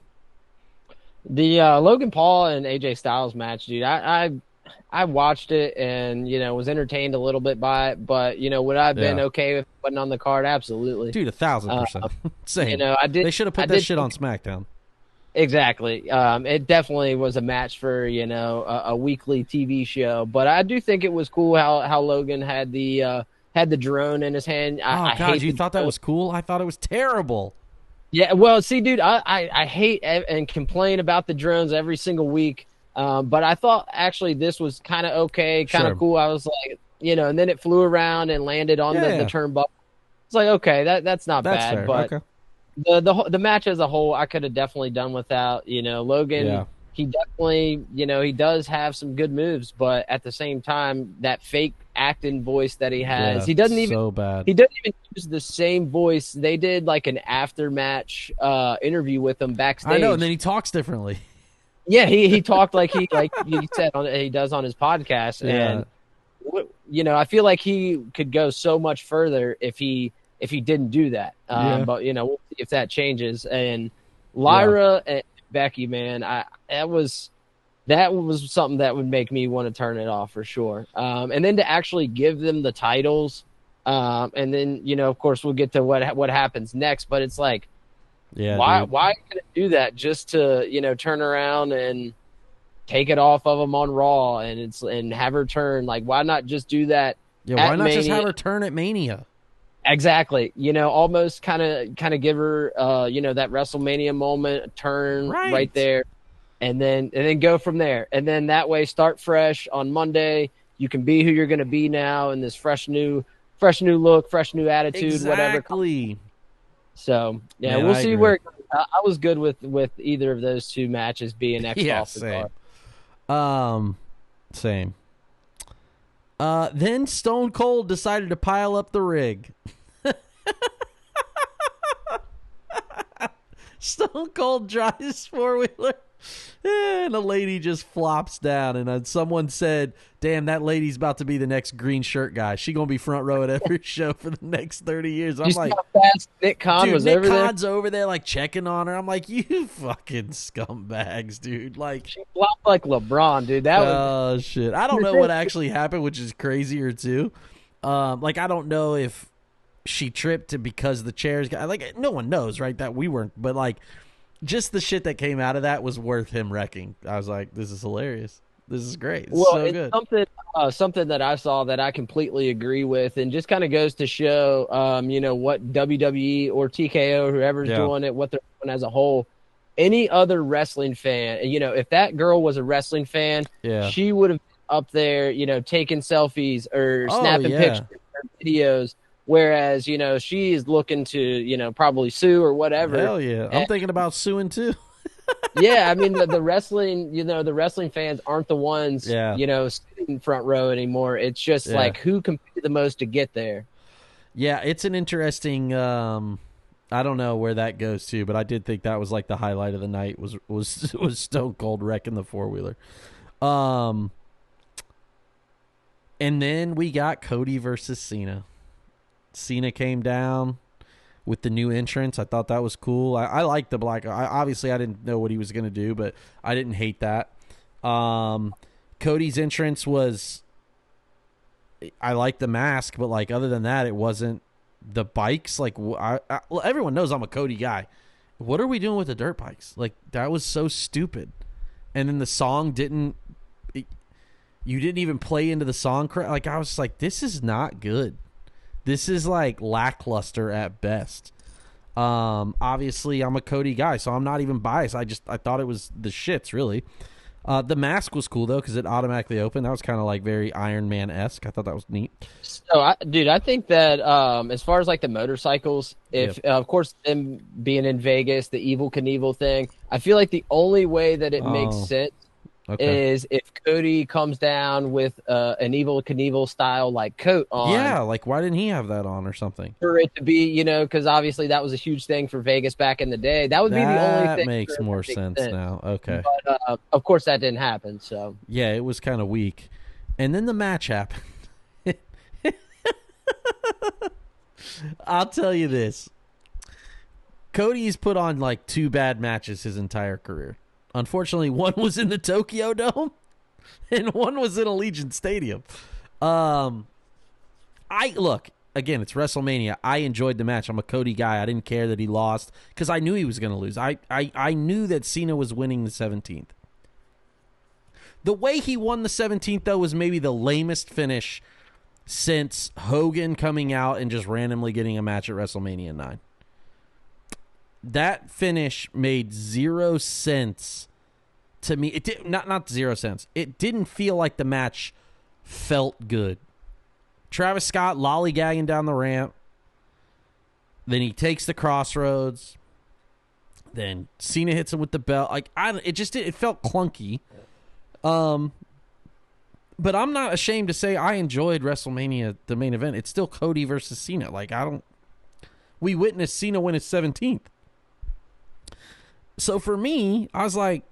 The Logan Paul and AJ Styles match, dude, I watched it and, was entertained a little bit by it, but, would I have been okay if it wasn't on the card? Absolutely. Dude, 1,000%. Same. They should have put that shit on SmackDown. Exactly. It definitely was a match for, a weekly TV show, but I do think it was cool how Logan had the drone in his hand. You thought that was cool? I thought it was terrible. Yeah, well, see, dude, I hate and complain about the drones every single week, but I thought actually this was kind of okay, kind of cool. I was like, and then it flew around and landed on the turnbuckle. It's like, okay, that's not bad, fair. But okay. The match as a whole, I could have definitely done without. Logan, he definitely, he does have some good moves, but at the same time, that fake acting voice that he has, he doesn't even use the same voice. They did like an after match interview with him backstage. I know, and then he talks differently. Yeah, he talked like he said he does on his podcast, and I feel like he could go so much further if he didn't do that. But we'll see if that changes. And Lyra and Becky, man, that was something that would make me want to turn it off for sure. And then to actually give them the titles, and then of course we'll get to what happens next. But it's like, why can it do that just to turn around and take it off of them on Raw and have her turn? Like, why not just do that? Yeah, why not just have her turn at Mania? Exactly. Almost kind of give her that WrestleMania moment, turn right there, and then go from there. And then that way start fresh on Monday. You can be who you're going to be now in this fresh new look, fresh new attitude, whatever. So, man, we'll see where I was good with either of those two matches being X off the card. Same. Then Stone Cold decided to pile up the rig. Stone Cold drives 4-wheeler, and a lady just flops down. And someone said, damn, that lady's about to be the next green shirt guy. She going to be front row at every show for the next 30 years. I'm like, how fast Nick Khan was over there? Nick Khan's over there, like, checking on her. I'm like, you fucking scumbags, dude. Like, she flopped like LeBron, dude. Oh, shit. I don't know what actually happened, which is crazier, too. Like, I don't know if she tripped because the chairs got, like, no one knows, right? That we weren't, but, like, just the shit that came out of that was worth him wrecking. I was like, this is hilarious. This is great. It's so good. Something that I saw that I completely agree with, and just kind of goes to show, what WWE or TKO, whoever's doing it, what they're doing as a whole. Any other wrestling fan, if that girl was a wrestling fan, she would have been up there, taking selfies or snapping pictures or videos Whereas, she's looking to, probably sue or whatever. Hell yeah. I'm thinking about suing too. Yeah, I mean the wrestling, the wrestling fans aren't the ones, sitting front row anymore. It's just like who competed the most to get there. Yeah, it's an interesting. I don't know where that goes to, but I did think that was like the highlight of the night was Stone Cold wrecking the 4-wheeler. And then we got Cody versus Cena. Cena came down with the new entrance. I thought that was cool. I liked the black. Obviously, I didn't know what he was going to do, but I didn't hate that. Cody's entrance was. I liked the mask, but like other than that, it wasn't the bikes. Like everyone knows I'm a Cody guy. What are we doing with the dirt bikes? Like that was so stupid. And then the song didn't. You didn't even play into the song. Like I was like, this is not good. This is like lackluster at best. Obviously, I'm a Cody guy, so I'm not even biased. I thought it was the shits, really. The mask was cool, though, because it automatically opened. That was kind of like very Iron Man-esque. I thought that was neat. So, I think that as far as like the motorcycles, of course, them being in Vegas, the Evel Knievel thing, I feel like the only way that it makes sense is if Cody comes down with an Evel Knievel style like coat on. Yeah, like why didn't he have that on or something? For it to be, because obviously that was a huge thing for Vegas back in the day. That would be the only thing. That makes more sense now. Okay. But of course that didn't happen. So yeah, it was kind of weak. And then the match happened. I'll tell you this. Cody's put on like 2 bad matches his entire career. Unfortunately, one was in the Tokyo Dome, and one was in Allegiant Stadium. Look again. It's WrestleMania. I enjoyed the match. I'm a Cody guy. I didn't care that he lost because I knew he was going to lose. I knew that Cena was winning the 17th. The way he won the 17th, though, was maybe the lamest finish since Hogan coming out and just randomly getting a match at WrestleMania 9. That finish made 0 sense to me. It did not 0 sense. It didn't feel like the match felt good. Travis Scott lollygagging down the ramp. Then he takes the crossroads. Then Cena hits him with the belt. Like it felt clunky. But I'm not ashamed to say I enjoyed WrestleMania, the main event. It's still Cody versus Cena. Like we witnessed Cena win his 17th. So for me, I was like,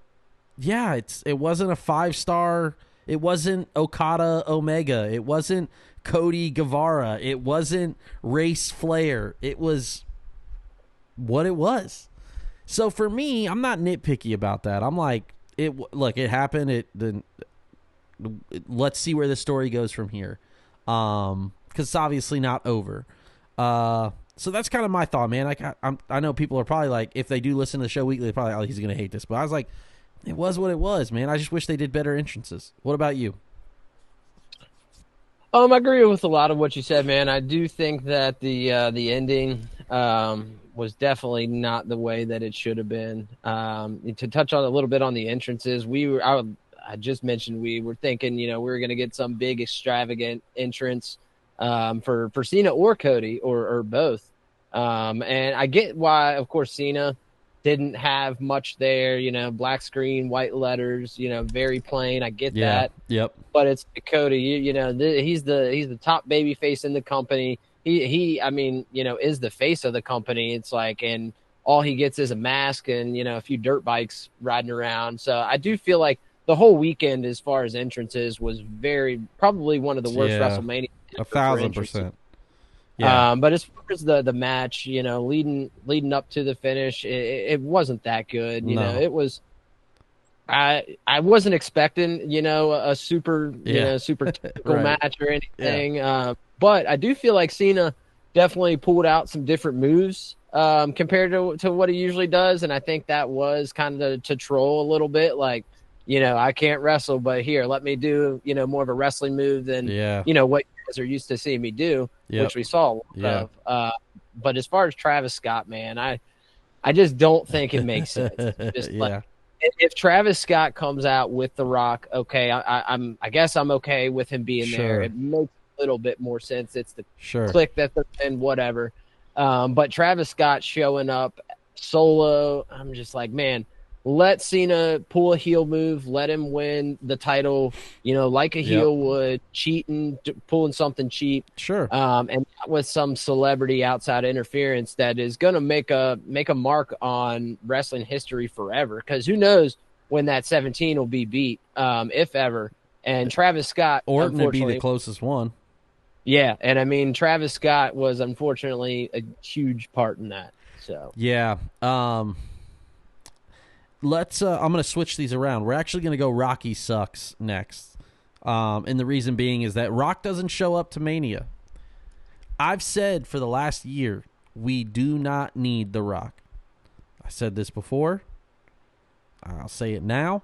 yeah, it wasn't a 5-star. It wasn't Okada Omega. It wasn't Cody Guevara. It wasn't Race Flair. It was what it was. So for me, I'm not nitpicky about that. I'm like, it happened. Let's see where the story goes from here. Because it's obviously not over. So that's kind of my thought, man. I know people are probably like, if they do listen to the show weekly, they're probably like, oh, he's going to hate this. But I was like, it was what it was, man. I just wish they did better entrances. What about you? I agree with a lot of what you said, man. I do think that the ending was definitely not the way that it should have been. To touch on a little bit on the entrances, I just mentioned we were thinking, we were going to get some big extravagant entrance for Cena or Cody or both. And I get why, of course, Cena didn't have much there, black screen, white letters, very plain. I get that. Yep. But it's Cody, he's the top baby face in the company. He is the face of the company. It's like, and all he gets is a mask and, a few dirt bikes riding around. So I do feel like the whole weekend, as far as entrances, was probably one of the worst WrestleMania. 1,000%. Yeah. But as far as the match, leading up to the finish, it wasn't that good. It was. I wasn't expecting, a super, super typical match or anything. Yeah. But I do feel like Cena definitely pulled out some different moves compared to what he usually does, and I think that was kind of to troll a little bit, like. I can't wrestle, but here, let me do, more of a wrestling move than, what you guys are used to seeing me do, which we saw a lot of. But as far as Travis Scott, man, I just don't think it makes sense. Just like, if Travis Scott comes out with The Rock, okay, I guess I'm okay with him being there. It makes little bit more sense. It's the Sure. click that they're in, whatever. But Travis Scott showing up solo, I'm just like, man, let Cena pull a heel move, let him win the title, like a heel would, cheating, pulling something cheap. Sure. And with some celebrity outside interference that is going to make a mark on wrestling history forever. Because who knows when that 17 will be beat, if ever. And Travis Scott, Orton would be the closest one. Yeah, and I mean Travis Scott was unfortunately a huge part in that. So yeah, let's. I'm going to switch these around. We're actually going to go Rocky sucks next, and the reason being is that Rock doesn't show up to Mania. I've said for the last year we do not need The Rock. I said this before. I'll say it now.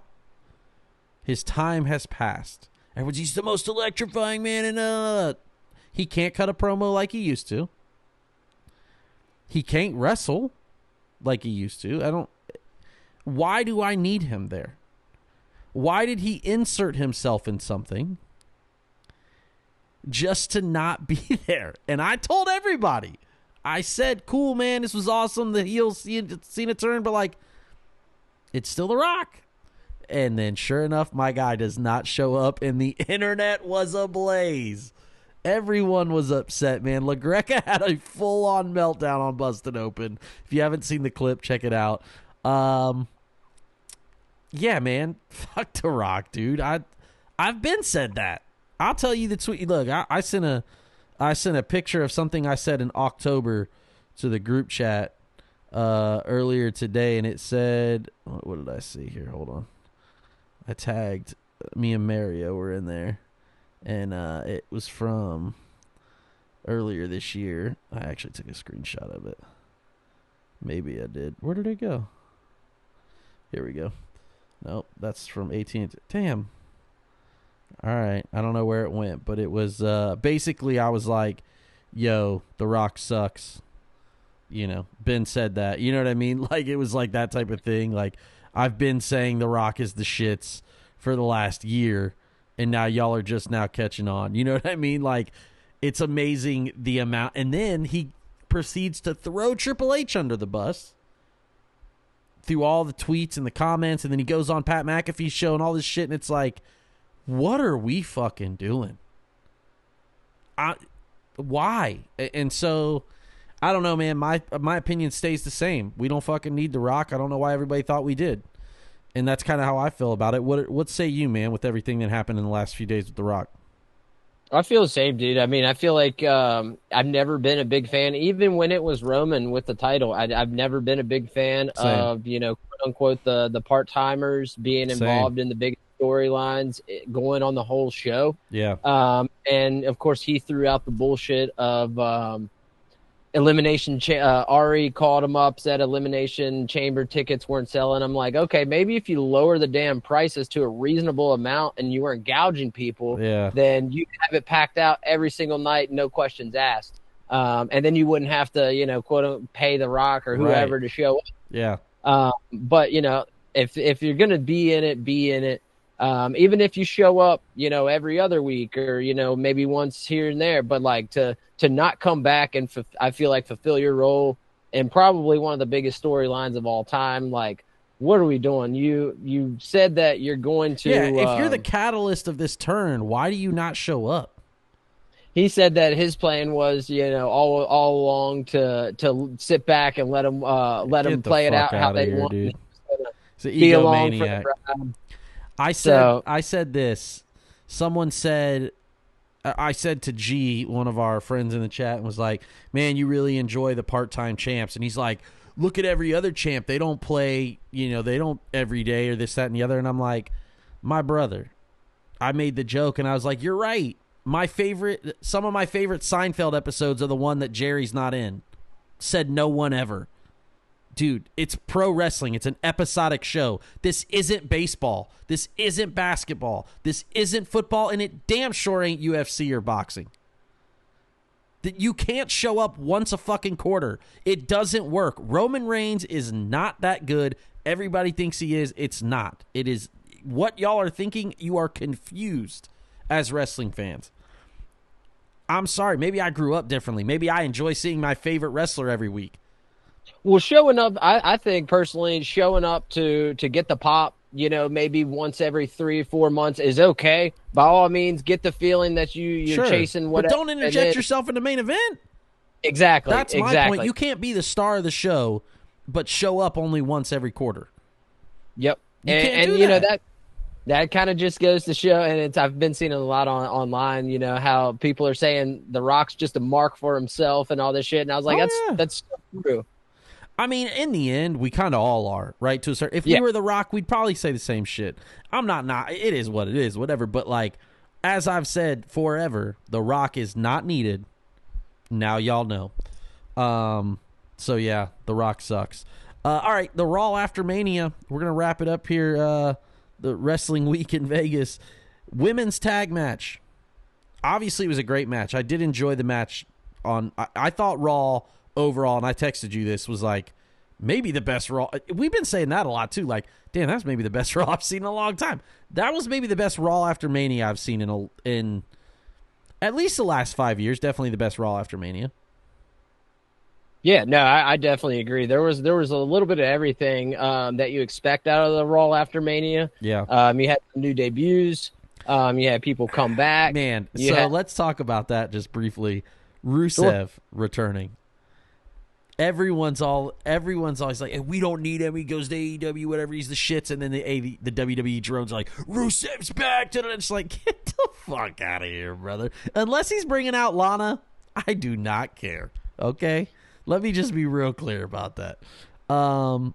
His time has passed. Everyone's, he's the most electrifying man in He can't cut a promo like he used to. He can't wrestle like he used to. Why do I need him there? Why did he insert himself in something just to not be there? And I told everybody. I said, cool, man, this was awesome. The heels seen a turn, but it's still The Rock. And then sure enough, my guy does not show up, and the internet was ablaze. Everyone was upset, man. LaGreca had a full-on meltdown on Busted Open. If you haven't seen the clip, check it out. Yeah, man. Fuck The Rock, dude. I've been said that. I'll tell you the tweet. Look, I sent a picture of something I said in October to the group chat earlier today, and it said, what did I see here? Hold on. I tagged me and Mario were in there. And it was from earlier this year. I actually took a screenshot of it. Maybe I did. Where did it go? Here we go. Nope, that's from 18. Damn. All right. I don't know where it went, but it was basically I was like, yo, The Rock sucks. Ben said that. You know what I mean? Like, it was like that type of thing. Like, I've been saying The Rock is the shits for the last year. And now y'all are just now catching on. You know what I mean? Like, it's amazing the amount. And then he proceeds to throw Triple H under the bus through all the tweets and the comments. And then he goes on Pat McAfee's show and all this shit. And it's like, what are we fucking doing? Why? And so, I don't know, man. My opinion stays the same. We don't fucking need The Rock. I don't know why everybody thought we did. And that's kind of how I feel about it. What say you, man, with everything that happened in the last few days with The Rock? I feel the same, dude. I mean, I feel like I've never been a big fan, even when it was Roman with the title. I've never been a big fan of, quote unquote, the part timers being involved in the big storylines, going on the whole show. Yeah. And of course, he threw out the bullshit of Elimination. Ari called him up, said Elimination Chamber tickets weren't selling. I'm like, okay, maybe if you lower the damn prices to a reasonable amount and you weren't gouging people, then you have it packed out every single night, no questions asked. And then you wouldn't have to, quote, pay The Rock or whoever to show up. Yeah. But if you're gonna be in it, be in it. Even if you show up, every other week or, maybe once here and there, but like to not come back and I feel like fulfill your role in probably one of the biggest storylines of all time. Like, what are we doing? You said that you're going to. Yeah, if you're the catalyst of this turn, why do you not show up? He said that his plan was, all along to sit back and let them play it out how they want. Dude. It's an egomaniac. I said this. Someone said, I said to G, one of our friends in the chat, and was like, man, you really enjoy the part-time champs. And he's like, look at every other champ. They don't play, they don't every day or this, that, and the other. And I'm like, my brother, I made the joke, and I was like, you're right. Some of my favorite Seinfeld episodes are the one that Jerry's not in. Said no one ever. Dude, it's pro wrestling. It's an episodic show. This isn't baseball. This isn't basketball. This isn't football, and it damn sure ain't UFC or boxing. That you can't show up once a fucking quarter. It doesn't work. Roman Reigns is not that good. Everybody thinks he is. It's not. It is what y'all are thinking. You are confused as wrestling fans. I'm sorry. Maybe I grew up differently. Maybe I enjoy seeing my favorite wrestler every week. Well, showing up, I think personally, showing up to get the pop, maybe once every 3 or 4 months is okay. By all means, get the feeling that you're chasing whatever. But don't interject yourself in the main event. Exactly. That's my point. You can't be the star of the show, but show up only once every quarter. Yep. You can't do that. Know that kind of just goes to show, and I've been seeing it a lot online, how people are saying The Rock's just a mark for himself and all this shit. And I was like, that's true. I mean, in the end, we kind of all are, right? To a certain, if we were The Rock, we'd probably say the same shit. I'm not. It is what it is, whatever. But like, as I've said forever, The Rock is not needed. Now y'all know. So yeah, The Rock sucks. All right, the Raw after Mania. We're gonna wrap it up here. The Wrestling Week in Vegas, women's tag match. Obviously, it was a great match. I did enjoy the match. I thought Raw overall, and I texted you this, was like maybe the best Raw. We've been saying that a lot too. Like, damn, that's maybe the best Raw I've seen in a long time. That was maybe the best Raw after Mania I've seen in at least the last 5 years. Definitely the best Raw after Mania. Yeah, no, I definitely agree. There was a little bit of everything that you expect out of the Raw after Mania. Yeah. You had some new debuts. You had people come back. Man, let's talk about that just briefly. Rusev returning. Everyone's always like, hey, we don't need him. He goes to AEW, whatever. He's the shits. And then the WWE drones are like, Rusev's back. And it's like, get the fuck out of here, brother. Unless he's bringing out Lana, I do not care. Okay? Let me just be real clear about that. I'm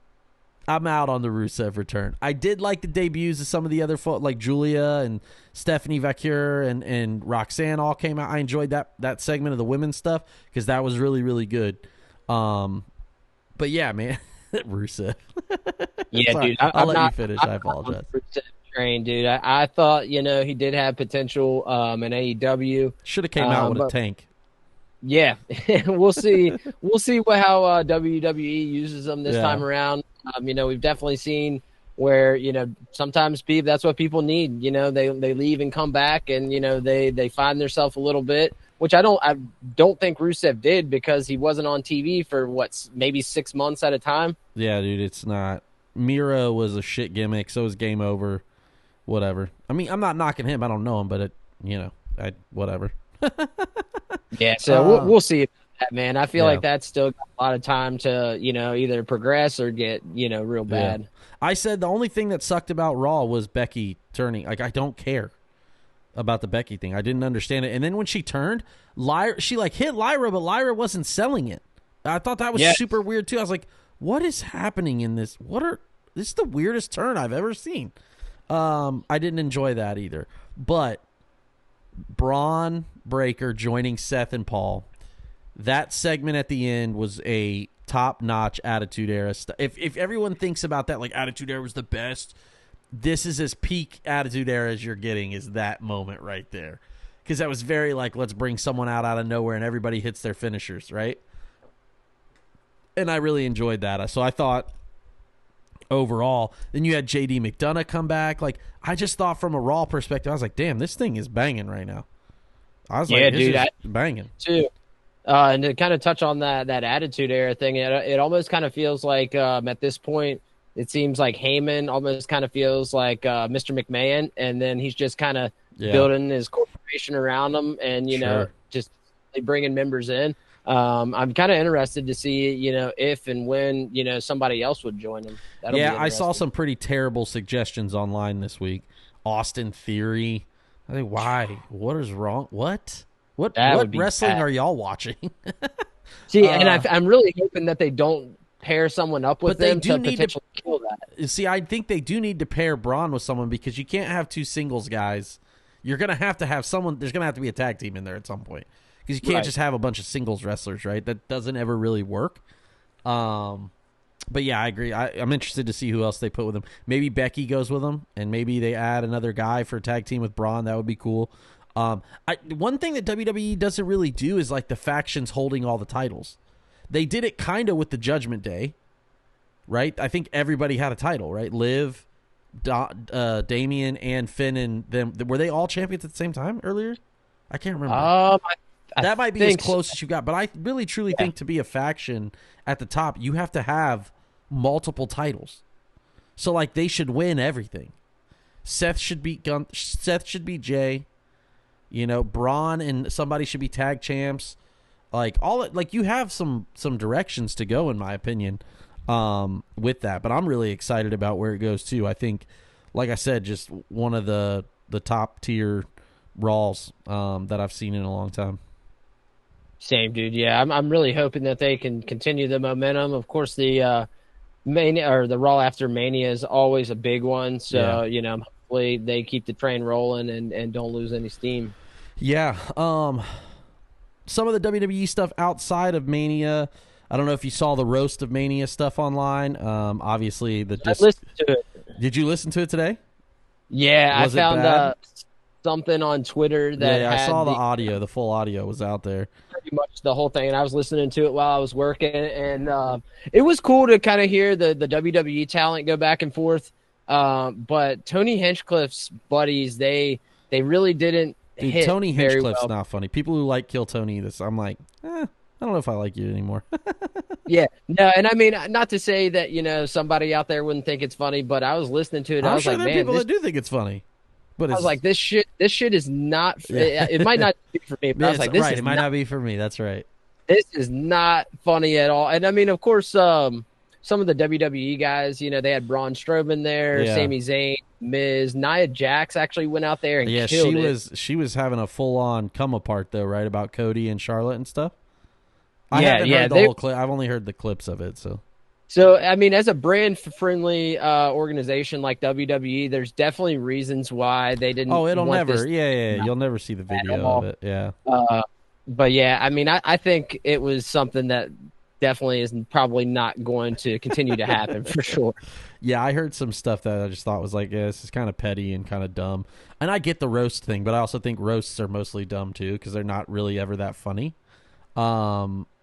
out on the Rusev return. I did like the debuts of some of the other folks, like Julia and Stephanie Vacure and Roxanne all came out. I enjoyed that segment of the women's stuff because that was really, really good. But yeah, man, Rusev. Yeah, sorry, dude. I'll let you finish. I apologize. Train, dude. I thought he did have potential in AEW. Should have came out with a tank. Yeah, we'll see. We'll see how WWE uses them this time around. We've definitely seen where sometimes that's what people need. They leave and come back, and they find themselves a little bit, which I don't think Rusev did because he wasn't on TV for maybe 6 months at a time. Yeah, dude, it's not. Mira was a shit gimmick, so was Game Over. Whatever. I mean, I'm not knocking him. I don't know him, but whatever. Yeah, so we'll see that, man. I feel like that's still got a lot of time to, either progress or get, real bad. Yeah. I said the only thing that sucked about Raw was Becky turning. Like, I don't care about the Becky thing. I didn't understand it. And then when she turned, she hit Lyra, but Lyra wasn't selling it. I thought that was super weird too. I was like, what is happening in this? This is the weirdest turn I've ever seen. I didn't enjoy that either. But Braun Breaker joining Seth and Paul, that segment at the end was a top-notch Attitude Era stuff. If everyone thinks about that, like Attitude Era was the best, this is as peak Attitude Era as you're getting is that moment right there. Because that was very like, let's bring someone out of nowhere and everybody hits their finishers, right? And I really enjoyed that. So I thought overall, then you had JD McDonough come back. Like, I just thought from a Raw perspective, I was like, damn, this thing is banging right now. I was like, this is banging. Too. And to kind of touch on that Attitude Era thing, it almost kind of feels like at this point, it seems like Heyman almost kind of feels like Mr. McMahon, and then he's just kind of building his corporation around him and, just bringing members in. I'm kind of interested to see, if and when, somebody else would join him. I saw some pretty terrible suggestions online this week. Austin Theory. I think, why? What is wrong? What wrestling are y'all watching? See, and I'm really hoping that they don't pair someone up with them to potentially kill that. See, I think they do need to pair Braun with someone because you can't have two singles guys. You're going to have someone. There's going to have to be a tag team in there at some point because you can't just have a bunch of singles wrestlers, right? That doesn't ever really work. But yeah, I agree. I'm interested to see who else they put with him. Maybe Becky goes with him, and maybe they add another guy for a tag team with Braun. That would be cool. One thing that WWE doesn't really do is like the factions holding all the titles. They did it kind of with the Judgment Day, right? I think everybody had a title, right? Liv, Damian, and Finn, and them. Were they all champions at the same time earlier? I can't remember. I that might be as close as you got. But I really, truly think to be a faction at the top, you have to have multiple titles. So, like, they should win everything. Seth should beat Jay. You know, Braun and somebody should be tag champs. Like you have some directions to go, in my opinion, with that. But I'm really excited about where it goes too. I think, like I said, just one of the top tier Raws that I've seen in a long time. Same, dude. Yeah, I'm really hoping that they can continue the momentum. Of course, the Mania or the Raw after Mania is always a big one. So you know, hopefully they keep the train rolling and don't lose any steam. Yeah. Some of the WWE stuff outside of Mania. I don't know if you saw the Roast of Mania stuff online. Obviously, I listened to it. Did you listen to it today? Yeah, I found something on Twitter that I saw the audio. The full audio was out there. Pretty much the whole thing, and I was listening to it while I was working, and it was cool to kind of hear the WWE talent go back and forth. But Tony Hinchcliffe's buddies, they really didn't. Dude, Tony Hinchcliffe's not funny. People who like Kill Tony, I'm like, I don't know if I like you anymore. Yeah, no, and I mean, not to say that, you know, somebody out there wouldn't think it's funny, but I was listening to it. I was sure like, there are people that do think it's funny. But I was like, this shit is not. Yeah. It might not be for me. But I was like, it might not be for me. That's right. This is not funny at all. And I mean, of course, some of the WWE guys, you know, they had Braun Strowman there, Sami Zayn, Miz, Nia Jax actually went out there and killed it. She was having a full on come apart though, right, about Cody and Charlotte and stuff. I haven't heard the whole clip. I've only heard the clips of it. So I mean, as a brand friendly organization like WWE, there's definitely reasons why they didn't. Oh, it'll never. You'll never see the video of it. Yeah. But yeah, I mean, I think it was something that definitely is probably not going to continue to happen for sure. Yeah, I heard some stuff that I just thought was like, this is kind of petty and kind of dumb. And I get the roast thing, but I also think roasts are mostly dumb too because they're not really ever that funny.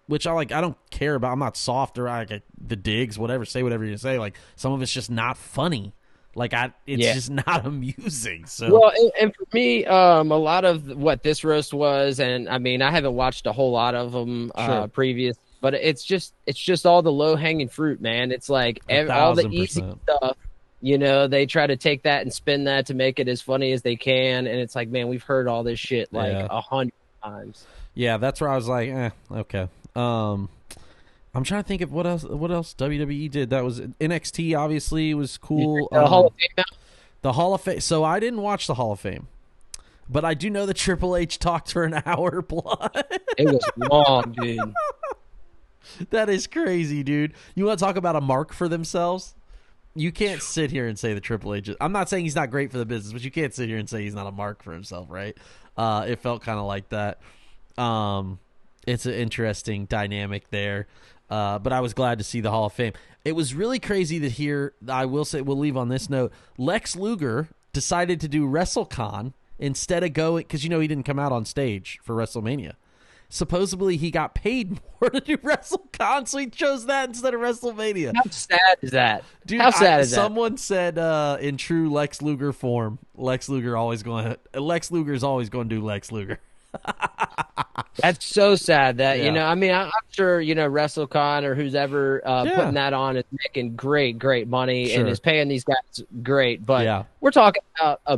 Which I don't care about. I'm not soft or the digs, whatever. Say whatever you say. Like some of it's just not funny. It's just not amusing. So well, and for me, a lot of what this roast was, and I mean, I haven't watched a whole lot of them previous. But it's just all the low hanging fruit, man. It's like all the easy stuff. You know, they try to take that and spin that to make it as funny as they can, and it's like, man, we've heard all this shit 100 times. Yeah, that's where I was like, okay. I'm trying to think of what else WWE did. That was NXT. Obviously, was cool. The Hall of Fame. The Hall of Fame. So I didn't watch the Hall of Fame. But I do know that Triple H talked for an hour plus. It was long, dude. That is crazy, dude. You want to talk about a mark for themselves? You can't sit here and say the Triple H. I'm not saying he's not great for the business, but you can't sit here and say he's not a mark for himself, right? It felt kind of like that. It's an interesting dynamic there. But I was glad to see the Hall of Fame. It was really crazy to hear, I will say, we'll leave on this note, Lex Luger decided to do WrestleCon instead of going, because, you know, he didn't come out on stage for WrestleMania. Supposedly he got paid more to do WrestleCon, so he chose that instead of WrestleMania. How sad is that? Dude, how sad is that? Someone said in true Lex Luger form, Lex Luger's always going to do Lex Luger. That's so sad that, you know, I mean, I'm sure, you know, WrestleCon or who's ever putting that on is making great money and is paying these guys great. But we're talking about a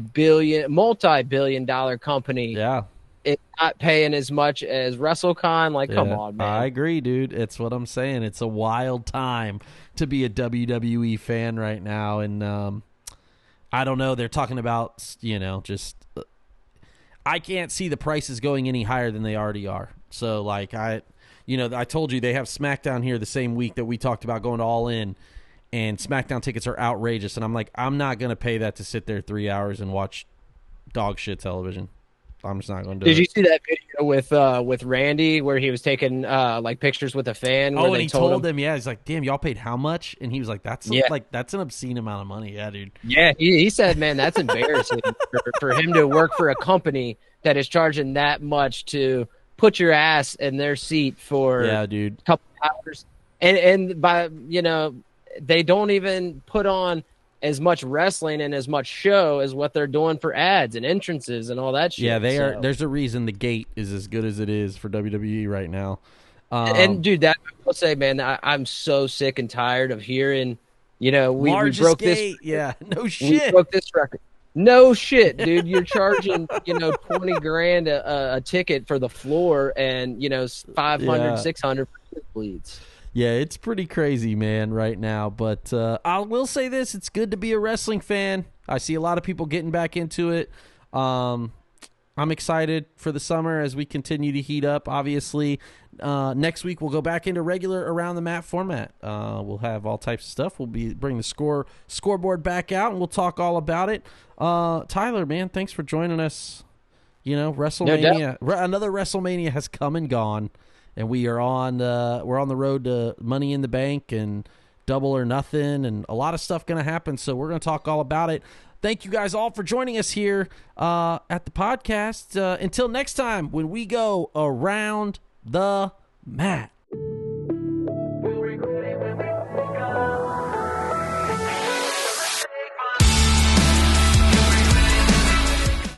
multi-billion-dollar company. Yeah. It's not paying as much as WrestleCon. Like, come on, man. I agree, dude. It's what I'm saying. It's a wild time to be a WWE fan right now. And I don't know. They're talking about, you know, just I can't see the prices going any higher than they already are. So, like, I told you they have SmackDown here the same week that we talked about going to All In. And SmackDown tickets are outrageous. And I'm like, I'm not going to pay that to sit there 3 hours and watch dog shit television. I'm just not going to do it. Did you see that video with Randy where he was taking like pictures with a fan? Oh, and he told him, he's like, "Damn, y'all paid how much?" And he was like, "That's that's an obscene amount of money." Yeah, dude. Yeah, he said, "Man, that's embarrassing for him to work for a company that is charging that much to put your ass in their seat for dude, a couple hours." And by, you know, they don't even put on as much wrestling and as much show as what they're doing for ads and entrances and all that shit. Yeah, they are. There's a reason the gate is as good as it is for WWE right now. And dude, that I will say, man, I'm so sick and tired of hearing, we broke gate. this. Yeah, no shit. We broke this record. No shit, dude. You're charging, $20,000 a ticket for the floor, and 500, 600 for bleeds. Yeah, it's pretty crazy, man, right now. But I will say this: it's good to be a wrestling fan. I see a lot of people getting back into it. I'm excited for the summer as we continue to heat up. Obviously, next week we'll go back into regular Around the Mat format. We'll have all types of stuff. We'll bring the scoreboard back out, and we'll talk all about it. Tyler, man, thanks for joining us. WrestleMania, another WrestleMania has come and gone, and we're on the road to Money in the Bank and Double or Nothing, and a lot of stuff going to happen. So we're going to talk all about it. Thank you guys all for joining us here at the podcast. Until next time, when we go Around the Mat.